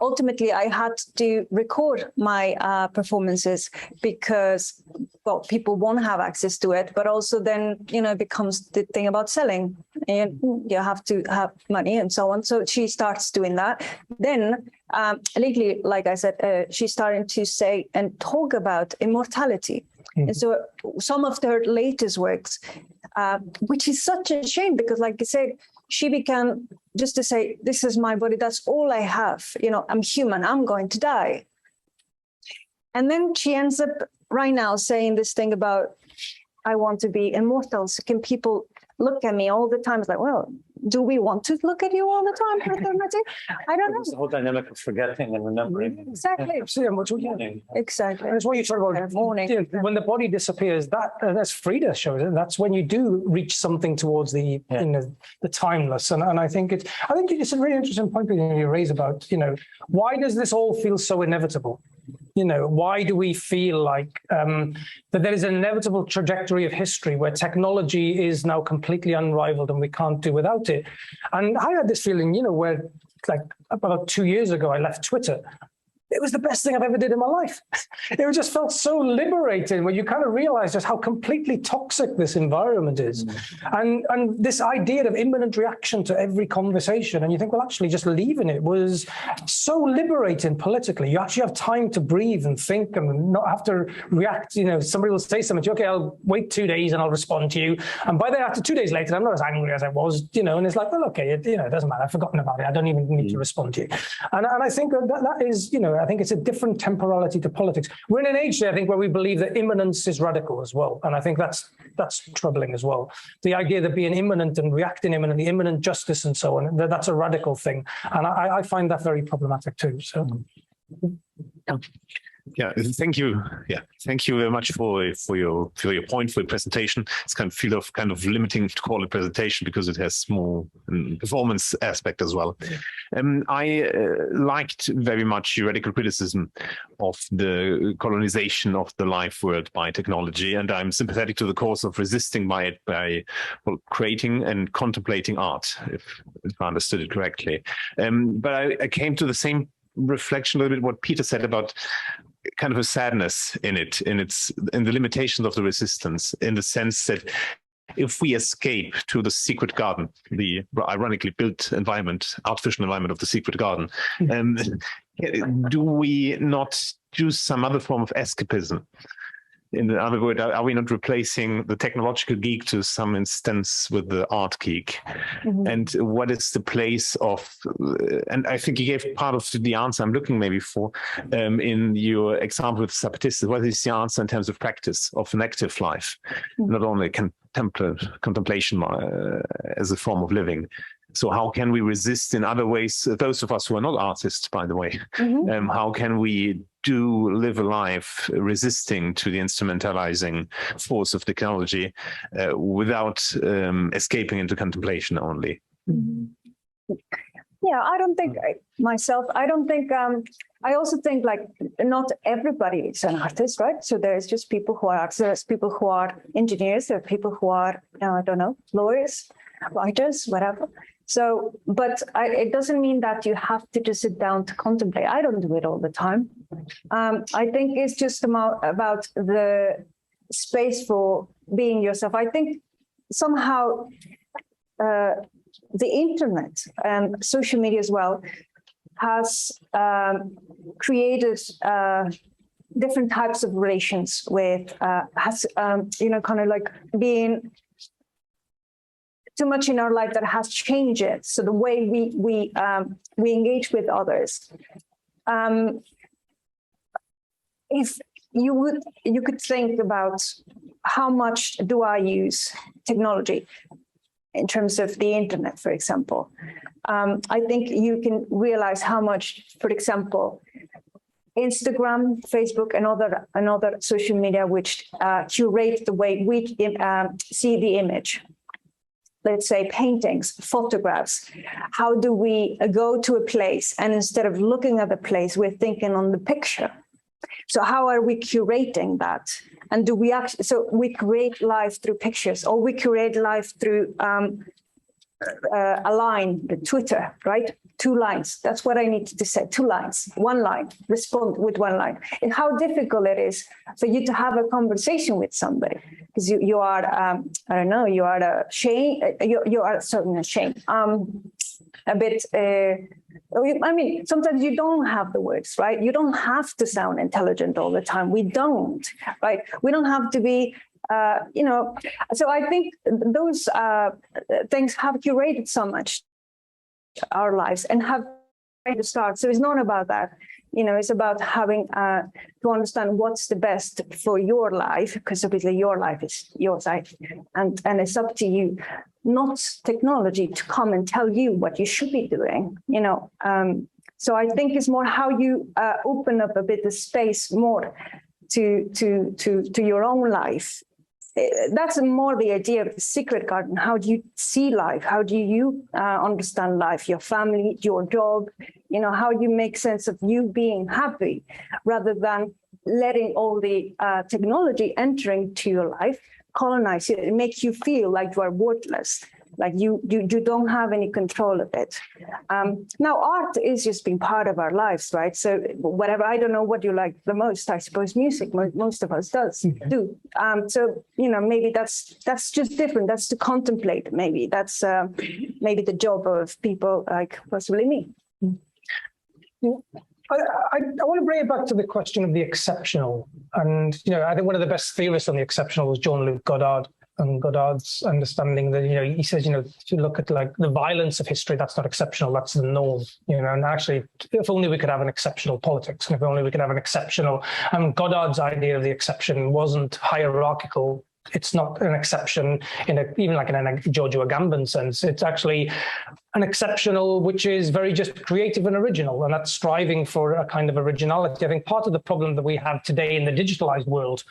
Speaker 3: ultimately I had to record my performances because, well, people won't have access to it, but also then, you know, it becomes the thing about selling, and you have to have money and so on. So she starts doing that. Then lately, like I said, she's starting to say and talk about immortality. And so some of her latest works, which is such a shame because, like I said, she began just to say, this is my body, that's all I have. You know, I'm human, I'm going to die. And then she ends up right now saying this thing about, I want to be immortal. So can people look at me all the time? It's like, well, do we want to look at you all the time? I don't know.
Speaker 1: It's the whole dynamic of forgetting and remembering.
Speaker 3: Exactly. Exactly.
Speaker 2: And it's what you talk about. When the body disappears, that's Frida shows it. That's when you do reach something towards the you know, the timeless. And I think it's a really interesting point that you raise about, you know, why does this all feel so inevitable? You know, why do we feel like that there is an inevitable trajectory of history where technology is now completely unrivaled and we can't do without it? And I had this feeling, you know, where like about 2 years ago, I left Twitter. It was the best thing I've ever did in my life. It just felt so liberating when you kind of realize just how completely toxic this environment is. And this idea of imminent reaction to every conversation. And you think, well, actually just leaving it was so liberating politically. You actually have time to breathe and think and not have to react. You know, somebody will say something to you, okay, I'll wait 2 days and I'll respond to you. And by then, after 2 days later, I'm not as angry as I was, you know, and it's like, well, okay, it doesn't matter. I've forgotten about it. I don't even need to respond to you. And I think that is, you know, I think it's a different temporality to politics. We're in an age, I think, where we believe that imminence is radical as well. And I think that's troubling as well. The idea that being imminent and reacting imminently, imminent justice and so on, that's a radical thing. And I find that very problematic too. So.
Speaker 9: Yeah, thank you. Yeah, thank you very much for your point, for your presentation. It's kind of limiting to call it presentation because it has more performance aspect as well. I liked very much your radical criticism of the colonization of the life world by technology, and I'm sympathetic to the cause of resisting by it by creating and contemplating art, if I understood it correctly. But I came to the same reflection a little bit what Peter said about kind of a sadness in the limitations of the resistance, in the sense that if we escape to the secret garden, the ironically built environment, artificial environment of the secret garden, do we not do some other form of escapism? In other words, are we not replacing the technological geek to some instance with the art geek? And what is the place of, and I think you gave part of the answer I'm looking maybe for in your example with Zapatistas. What is the answer in terms of practice of an active life, not only contemplation as a form of living? So how can we resist in other ways, those of us who are not artists, by the way, how can we live a life resisting to the instrumentalizing force of technology without escaping into contemplation only?
Speaker 3: Yeah, I don't think I also think like not everybody is an artist, right? So there's just people who are artists, there's people who are engineers, there are people who are, I don't know, lawyers, writers, whatever. So, but it doesn't mean that you have to just sit down to contemplate. I don't do it all the time. I think it's just about the space for being yourself. I think somehow the internet and social media as well has created different types of relations with, kind of like being too much in our life that has changed it. So the way we engage with others. If you could think about how much do I use technology in terms of the internet, for example. I think you can realize how much, for example, Instagram, Facebook, and other social media which curate the way we see the image. Let's say paintings, photographs. How do we go to a place and instead of looking at the place, we're thinking on the picture? So how are we curating that? And do we actually, so we create life through pictures, or we create life through a line, the Twitter, right? 2 lines. That's what I needed to say. 2 lines, 1 line, respond with 1 line. And how difficult it is for you to have a conversation with somebody, because you are, I don't know, you are you are certainly ashamed. A bit, I mean, sometimes you don't have the words, right? You don't have to sound intelligent all the time. We don't, right? We don't have to be, you know, so I think those things have curated so much our lives and have to start. So it's not about that. You know, it's about having to understand what's the best for your life, because obviously your life is your life, and it's up to you, not technology to come and tell you what you should be doing. You know, so I think it's more how you open up a bit of space more to your own life. That's more the idea of the secret garden. How do you see life? How do you understand life, your family, your job? You know, how you make sense of you being happy rather than letting all the technology entering to your life colonize you and make you feel like you are worthless, like you don't have any control of it. Now, art is just being part of our lives, right? So whatever, I don't know what you like the most. I suppose music, most of us do. So, you know, maybe that's just different. That's to contemplate, maybe. That's maybe the job of people like possibly me.
Speaker 2: I want to bring it back to the question of the exceptional. And, you know, I think one of the best theorists on the exceptional was Jean-Luc Godard. And Godard's understanding that, you know, he says, you know, to look at like the violence of history, that's not exceptional, that's the norm, you know, and actually, if only we could have an exceptional politics, and if only we could have an exceptional, and Godard's idea of the exception wasn't hierarchical. It's not an exception even like in a Giorgio Agamben sense. It's actually an exceptional, which is very just creative and original, and that's striving for a kind of originality. I think part of the problem that we have today in the digitalized world,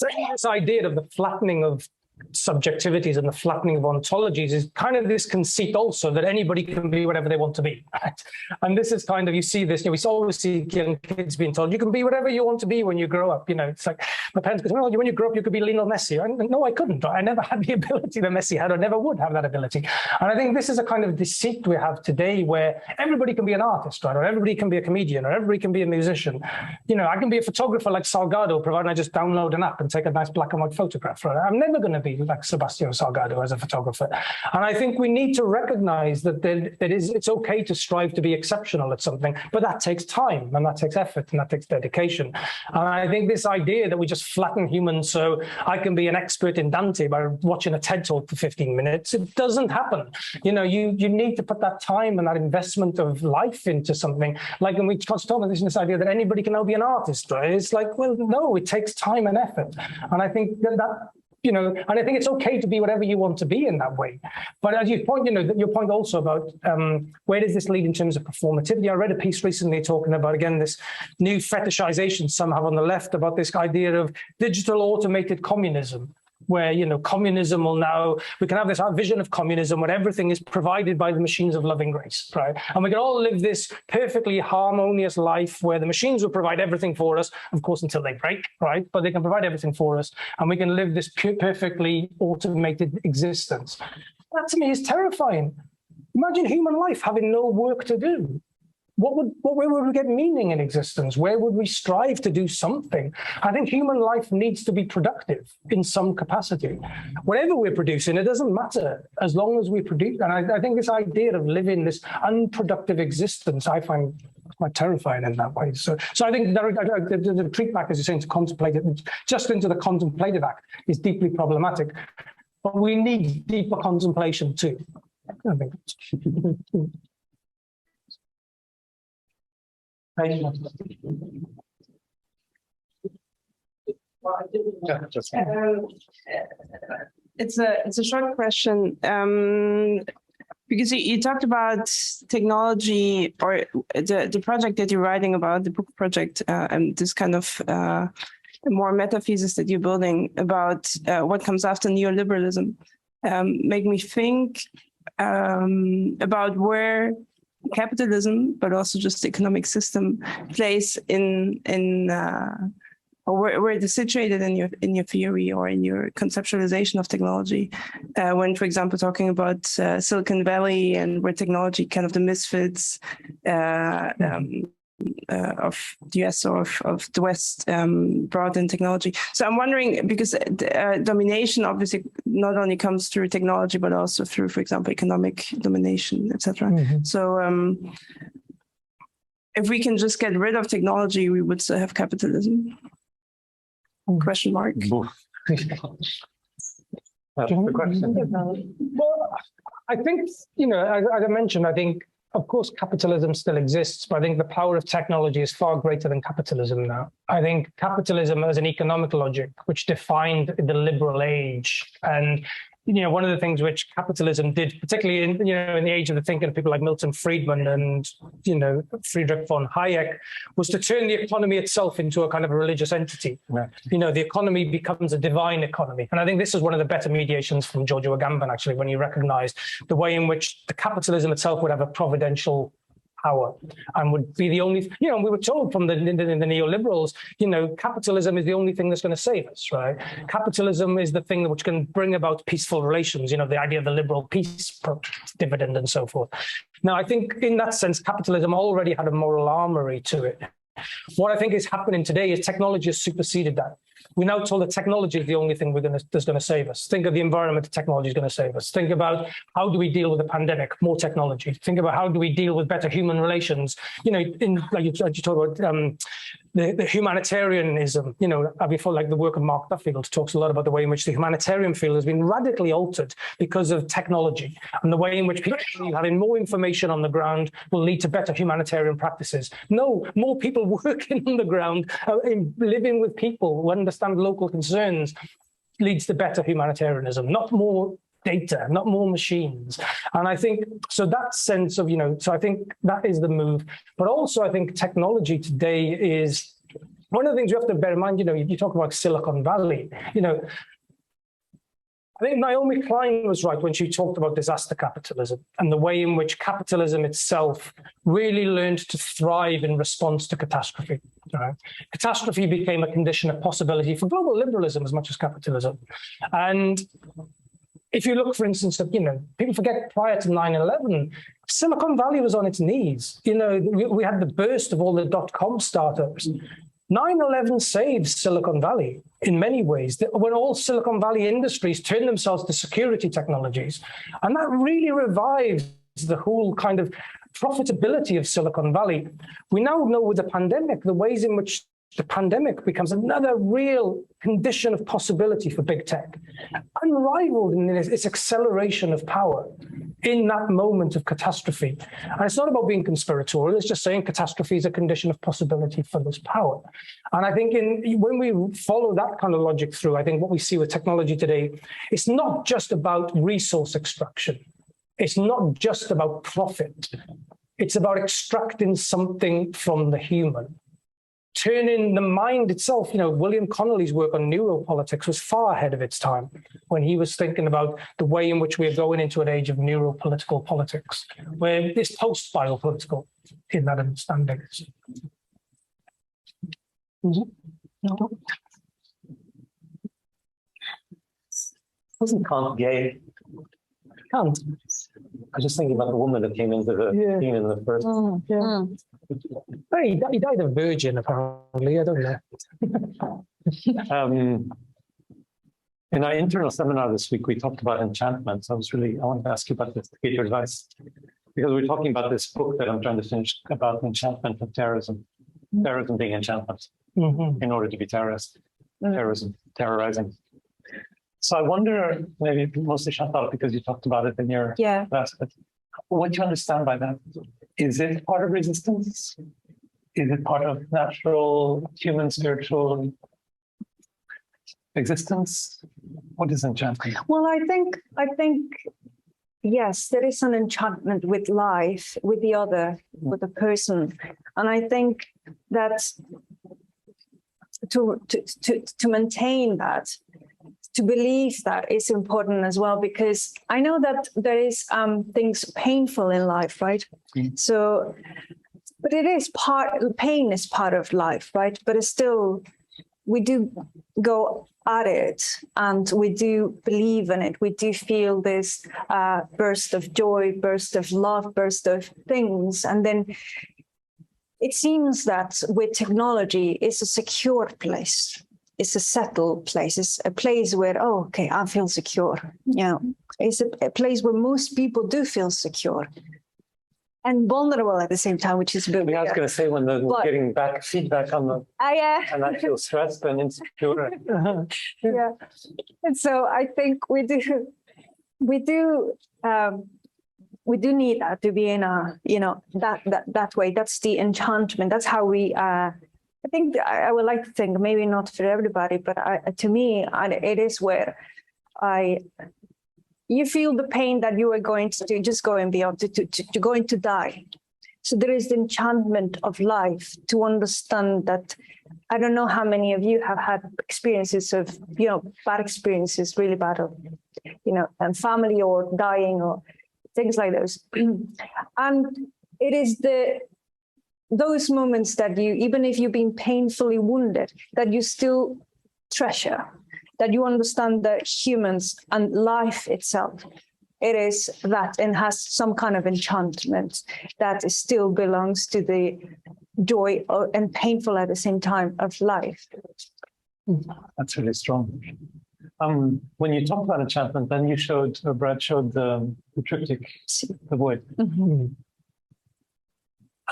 Speaker 2: this idea of the flattening of subjectivities and the flattening of ontologies is kind of this conceit also that anybody can be whatever they want to be. Right? And this is kind of, you see this, you know, we always see young kids being told, you can be whatever you want to be when you grow up. You know, it's like my parents go, well, when you grow up, you could be Lionel Messi. And no, I couldn't. I never had the ability that Messi had, or never would have that ability. And I think this is a kind of deceit we have today where everybody can be an artist, right? Or everybody can be a comedian, or everybody can be a musician. You know, I can be a photographer like Salgado, provided I just download an app and take a nice black and white photograph. Right? I'm never going to be like Sebastião Salgado as a photographer. And I think we need to recognize that it's okay to strive to be exceptional at something, but that takes time, and that takes effort, and that takes dedication. And I think this idea that we just flatten humans so I can be an expert in Dante by watching a TED talk for 15 minutes, it doesn't happen. You know, you need to put that time and that investment of life into something. Like, and we talked about this idea that anybody can now be an artist, right? It's like, well, no, it takes time and effort. And I think that you know, and I think it's okay to be whatever you want to be in that way. But as you point, you know, your point also about where does this lead in terms of performativity? I read a piece recently talking about, again, this new fetishization some have on the left about this idea of digital automated communism, where, you know, communism will now, we can have this vision of communism where everything is provided by the machines of loving grace, right? And we can all live this perfectly harmonious life where the machines will provide everything for us, of course, until they break, right? But they can provide everything for us, and we can live this perfectly automated existence. That to me is terrifying. Imagine human life having no work to do. Where would we get meaning in existence? Where would we strive to do something? I think human life needs to be productive in some capacity. Whatever we're producing, it doesn't matter as long as we produce. And I think this idea of living this unproductive existence, I find quite terrifying in that way. So I think the retreat back, as you're saying, to contemplate it, just into the contemplative act is deeply problematic. but we need deeper contemplation too. I think.
Speaker 8: It's a short question. Because you talked about technology or the project that you're writing about, the book project, and this kind of more meta-thesis that you're building about what comes after neoliberalism, make me think about where capitalism, but also just the economic system, plays or where it is situated in your theory or in your conceptualization of technology. When, for example, talking about Silicon Valley and where technology, kind of the misfits of the US or of the West brought in technology. So I'm wondering, because domination obviously not only comes through technology, but also through, for example, economic domination, etc. So if we can just get rid of technology, we would still have capitalism. Question mark.
Speaker 1: That's the question.
Speaker 2: Well, I think, as I mentioned, I think, of course, capitalism still exists, but I think the power of technology is far greater than capitalism now. I think capitalism as an economic logic, which defined the liberal age, and one of the things which capitalism did, particularly in the age of the thinking of people like Milton Friedman and Friedrich von Hayek, was to turn the economy itself into a kind of a religious entity. Right. The economy becomes a divine economy, and I think this is one of the better mediations from Giorgio Agamben, actually, when he recognized the way in which the capitalism itself would have a providential power and would be the only, we were told from the neoliberals, capitalism is the only thing that's going to save us, right? Capitalism is the thing which can bring about peaceful relations, the idea of the liberal peace dividend and so forth. Now, I think in that sense, capitalism already had a moral armory to it. What I think is happening today is technology has superseded that. We're now told that technology is the only thing that's going to save us. Think of the environment that technology is going to save us. Think about how do we deal with the pandemic? More technology. Think about how do we deal with better human relations? Like you talked about the humanitarianism. Before, like the work of Mark Duffield talks a lot about the way in which the humanitarian field has been radically altered because of technology, and the way in which people having more information on the ground will lead to better humanitarian practices. No, more people working on the ground, living with people who understand local concerns leads to better humanitarianism, not more data, not more machines. And I think, so that sense of, so I think that is the move. But also I think technology today is, one of the things you have to bear in mind, you talk about Silicon Valley, I think Naomi Klein was right when she talked about disaster capitalism and the way in which capitalism itself really learned to thrive in response to catastrophe. Right? Catastrophe became a condition of possibility for global liberalism as much as capitalism. And if you look, for instance, at, people forget prior to 9/11, Silicon Valley was on its knees. We had the burst of all the dot-com startups. 9/11 saved Silicon Valley in many ways, when all Silicon Valley industries turned themselves to security technologies. And that really revives the whole kind of profitability of Silicon Valley. We now know with the pandemic, the ways in which the pandemic becomes another real condition of possibility for big tech, unrivaled in its acceleration of power in that moment of catastrophe. And it's not about being conspiratorial, it's just saying catastrophe is a condition of possibility for this power. And I think when we follow that kind of logic through, I think what we see with technology today, it's not just about resource extraction. It's not just about profit. It's about extracting something from the human. Turning the mind itself, William Connolly's work on neuropolitics was far ahead of its time when he was thinking about the way in which we are going into an age of neuropolitical politics, where it's post-biopolitical in that understanding.
Speaker 1: Wasn't Kant gay?
Speaker 2: Kant.
Speaker 1: I was just thinking about the woman that came into the scene in the first.
Speaker 2: He died a virgin, apparently. I don't know.
Speaker 1: In our internal seminar this week, we talked about enchantments. I wanted to ask you about this, to get your advice, because we're talking about this book that I'm trying to finish about enchantment of terrorism. Terrorism being enchantment in order to be terrorism, terrorizing. So I wonder, maybe mostly Chantal, because you talked about it in your class, but what do you understand by that? Is it part of resistance? Is it part of natural human spiritual existence? What is enchantment?
Speaker 3: Well, I think yes, there is an enchantment with life, with the other, with the person, and I think that to maintain that, to believe that is important as well, because I know that there is things painful in life, right? So, but it is pain is part of life, right? But it's still, we do go at it and we do believe in it. We do feel this burst of joy, burst of love, burst of things. And then it seems that with technology, it's a secure place. It's a settled place. It's a place where, oh, okay, I feel secure. You know, it's a place where most people do feel secure and vulnerable at the same time, which is a bit weird.
Speaker 1: I was going to say, when they're getting back feedback on the, and I feel stressed and insecure.
Speaker 3: Yeah, and so I think we do need that to be in a, you know, that way. That's the enchantment. That's how we. I think I would like to think, maybe not for everybody, but to me, it is where you feel the pain that you are going to do, just going beyond, to going to die. So there is the enchantment of life, to understand that. I don't know how many of you have had experiences of, you know, bad experiences, really bad, of, you know, and family or dying or things like those. And it is those moments that you, even if you've been painfully wounded, that you still treasure, that you understand that humans and life itself, it is that, and has some kind of enchantment that still belongs to the joy and painful at the same time of life.
Speaker 1: That's really strong. When you talk about enchantment, then you showed, Brad showed the triptych, The Void.
Speaker 3: Mm-hmm.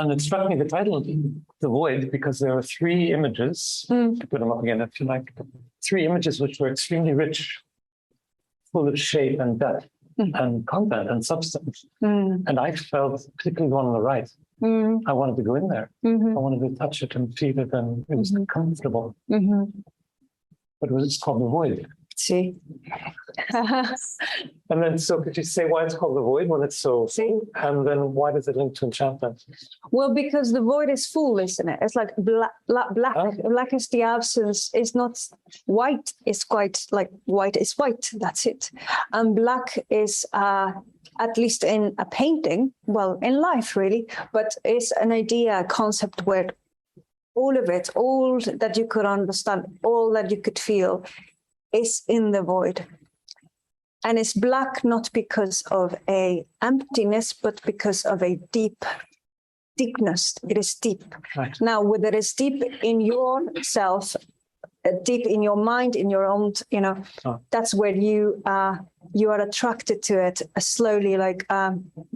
Speaker 1: And it struck me, the title, The Void, because there are three images, to put them up again if you like, three images which were extremely rich, full of shape and depth and content and substance. And I felt, particularly the one on the right, I wanted to go in there. I wanted to touch it and feel it, and it was comfortable. But it was called The Void.
Speaker 3: See.
Speaker 1: And then, so could you say why it's called The Void when it's so full? And then why does it link to enchantment?
Speaker 3: Well, because the void is full, isn't it? It's like black. Black is the absence. It's not white. It's quite like white is white. That's it. And black is, at least in a painting, well, in life really, but it's an idea, a concept where all of it, all that you could understand, all that you could feel, is in the void. And it's black not because of a emptiness, but because of a deepness. It is deep. Right. Now, whether it's deep in yourself, deep in your mind, in your own, you know, that's where you are attracted to it slowly, like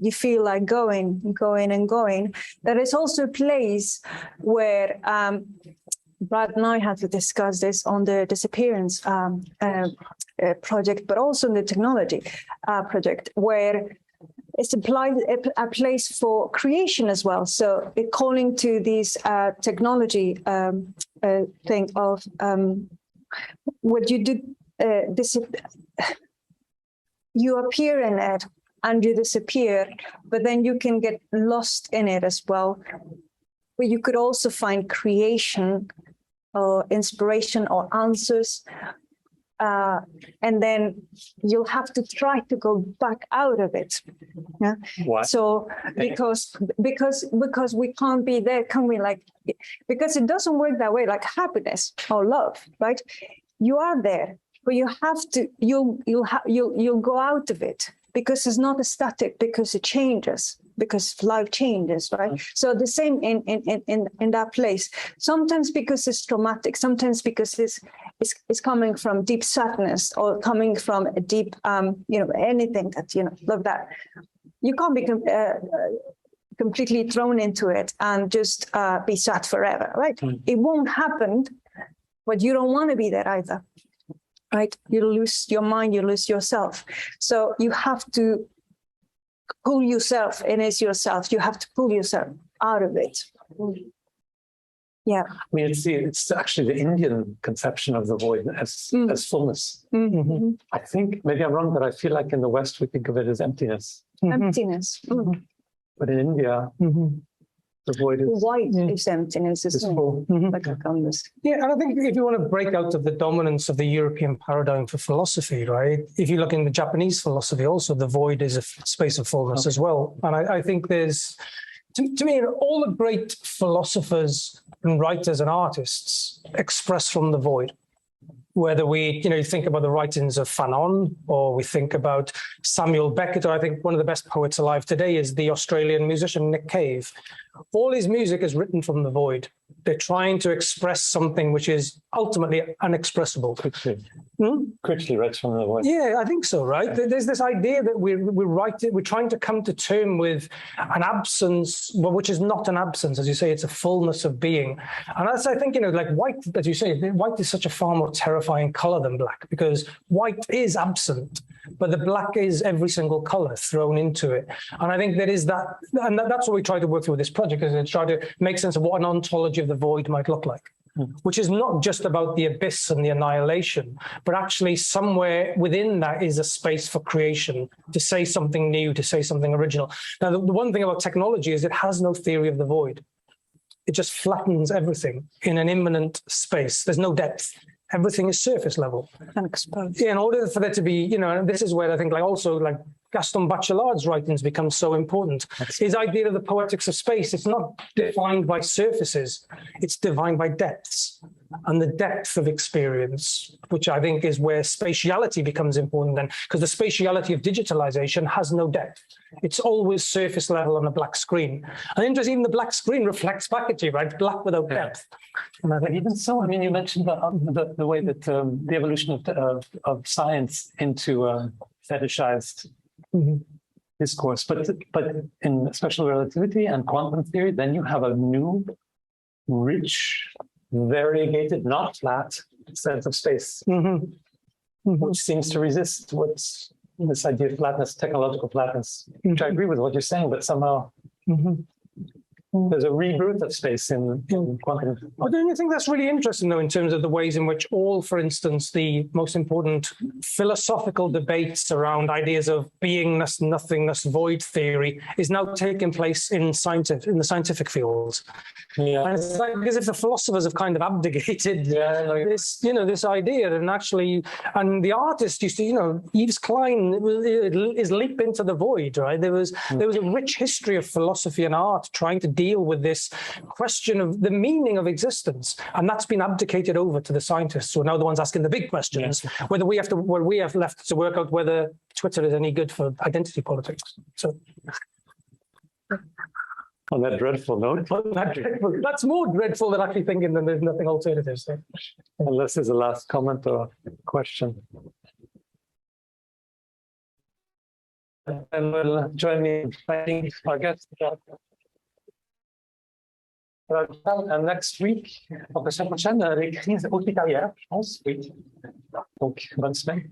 Speaker 3: you feel like going. There is also a place where Brad and I had to discuss this on the disappearance project, but also in the technology project, where it's a place for creation as well. So it calling to this technology thing of what you do, you appear in it and you disappear, but then you can get lost in it as well. But you could also find creation or inspiration or answers. And then you'll have to try to go back out of it. Yeah. What? So because we can't be there, can we? Like, because it doesn't work that way. Like happiness or love, right? You are there, but you have to. You'll go out of it because it's not static. Because it changes. Because life changes, right? So the same in that place. Sometimes because it's traumatic. Sometimes because it's coming from deep sadness or coming from a deep, anything that, like that. You can't be completely thrown into it and just be sad forever, right? It won't happen, but you don't want to be there either. right? You lose your mind, you lose yourself. So you have to pull yourself, and it's yourself. You have to pull yourself out of it. Yeah.
Speaker 1: I mean, it's actually the Indian conception of the void as fullness. I think, maybe I'm wrong, but I feel like in the West, we think of it as emptiness.
Speaker 3: Emptiness.
Speaker 1: But in India, the void is
Speaker 3: White is emptiness, is
Speaker 1: full.
Speaker 3: like a canvas.
Speaker 2: Yeah, and I think if you want to break out of the dominance of the European paradigm for philosophy, right? If you look in the Japanese philosophy, also the void is a space of fullness as well. And I think there's, to me, all the great philosophers and writers and artists express from the void. Whether we, think about the writings of Fanon, or we think about Samuel Beckett, or I think one of the best poets alive today is the Australian musician Nick Cave. All his music is written from the void. They're trying to express something which is ultimately unexpressible.
Speaker 1: Quickly read from the void.
Speaker 2: Yeah, I think so, right? There's this idea that we're trying to come to term with an absence, well, which is not an absence, as you say, it's a fullness of being. And as I think, like white, as you say, white is such a far more terrifying color than black, because white is absent, but the black is every single color thrown into it. And I think there is that, and that's what we try to work through with this project, is to try to make sense of what an ontology of the void might look like. Which is not just about the abyss and the annihilation, but actually somewhere within that is a space for creation, to say something new, to say something original. Now, the one thing about technology is it has no theory of the void. It just flattens everything in an immanent space. There's no depth. Everything is surface level.
Speaker 3: Unexposed.
Speaker 2: Yeah, in order for there to be, and this is where I think like Gaston Bachelard's writings become so important. His idea of the poetics of space, it's not defined by surfaces, it's defined by depths and the depth of experience, which I think is where spatiality becomes important then, because the spatiality of digitalization has no depth. It's always surface level on a black screen. And interesting, even the black screen reflects back at you, right? Black without depth. And I think
Speaker 1: even so, I mean, you mentioned the way that the evolution of science into fetishized discourse, but in special relativity and quantum theory, then you have a new, rich, variegated, not flat sense of space, which seems to resist what's this idea of flatness, technological flatness, which I agree with what you're saying, but somehow there's a rebirth of space in quantum.
Speaker 2: But don't you think that's really interesting, though, in terms of the ways in which all, for instance, the most important philosophical debates around ideas of beingness, nothingness, void theory is now taking place in the scientific fields? Yeah. And it's like as if the philosophers have kind of abdicated this idea, and actually, and the artist used to, Yves Klein is leap into the void, right? There was a rich history of philosophy and art trying to deal with this question of the meaning of existence, and that's been abdicated over to the scientists, who are now the ones asking the big questions. Whether we have left to work out whether Twitter is any good for identity politics. So.
Speaker 1: On that dreadful note.
Speaker 2: That's more dreadful than actually thinking that there's nothing alternative. So.
Speaker 1: Unless there's a last comment or question. And will join me in thanking our guests. And next week, la semaine prochaine, les crises hospitalières, je pense, oui. Donc, bonne semaine.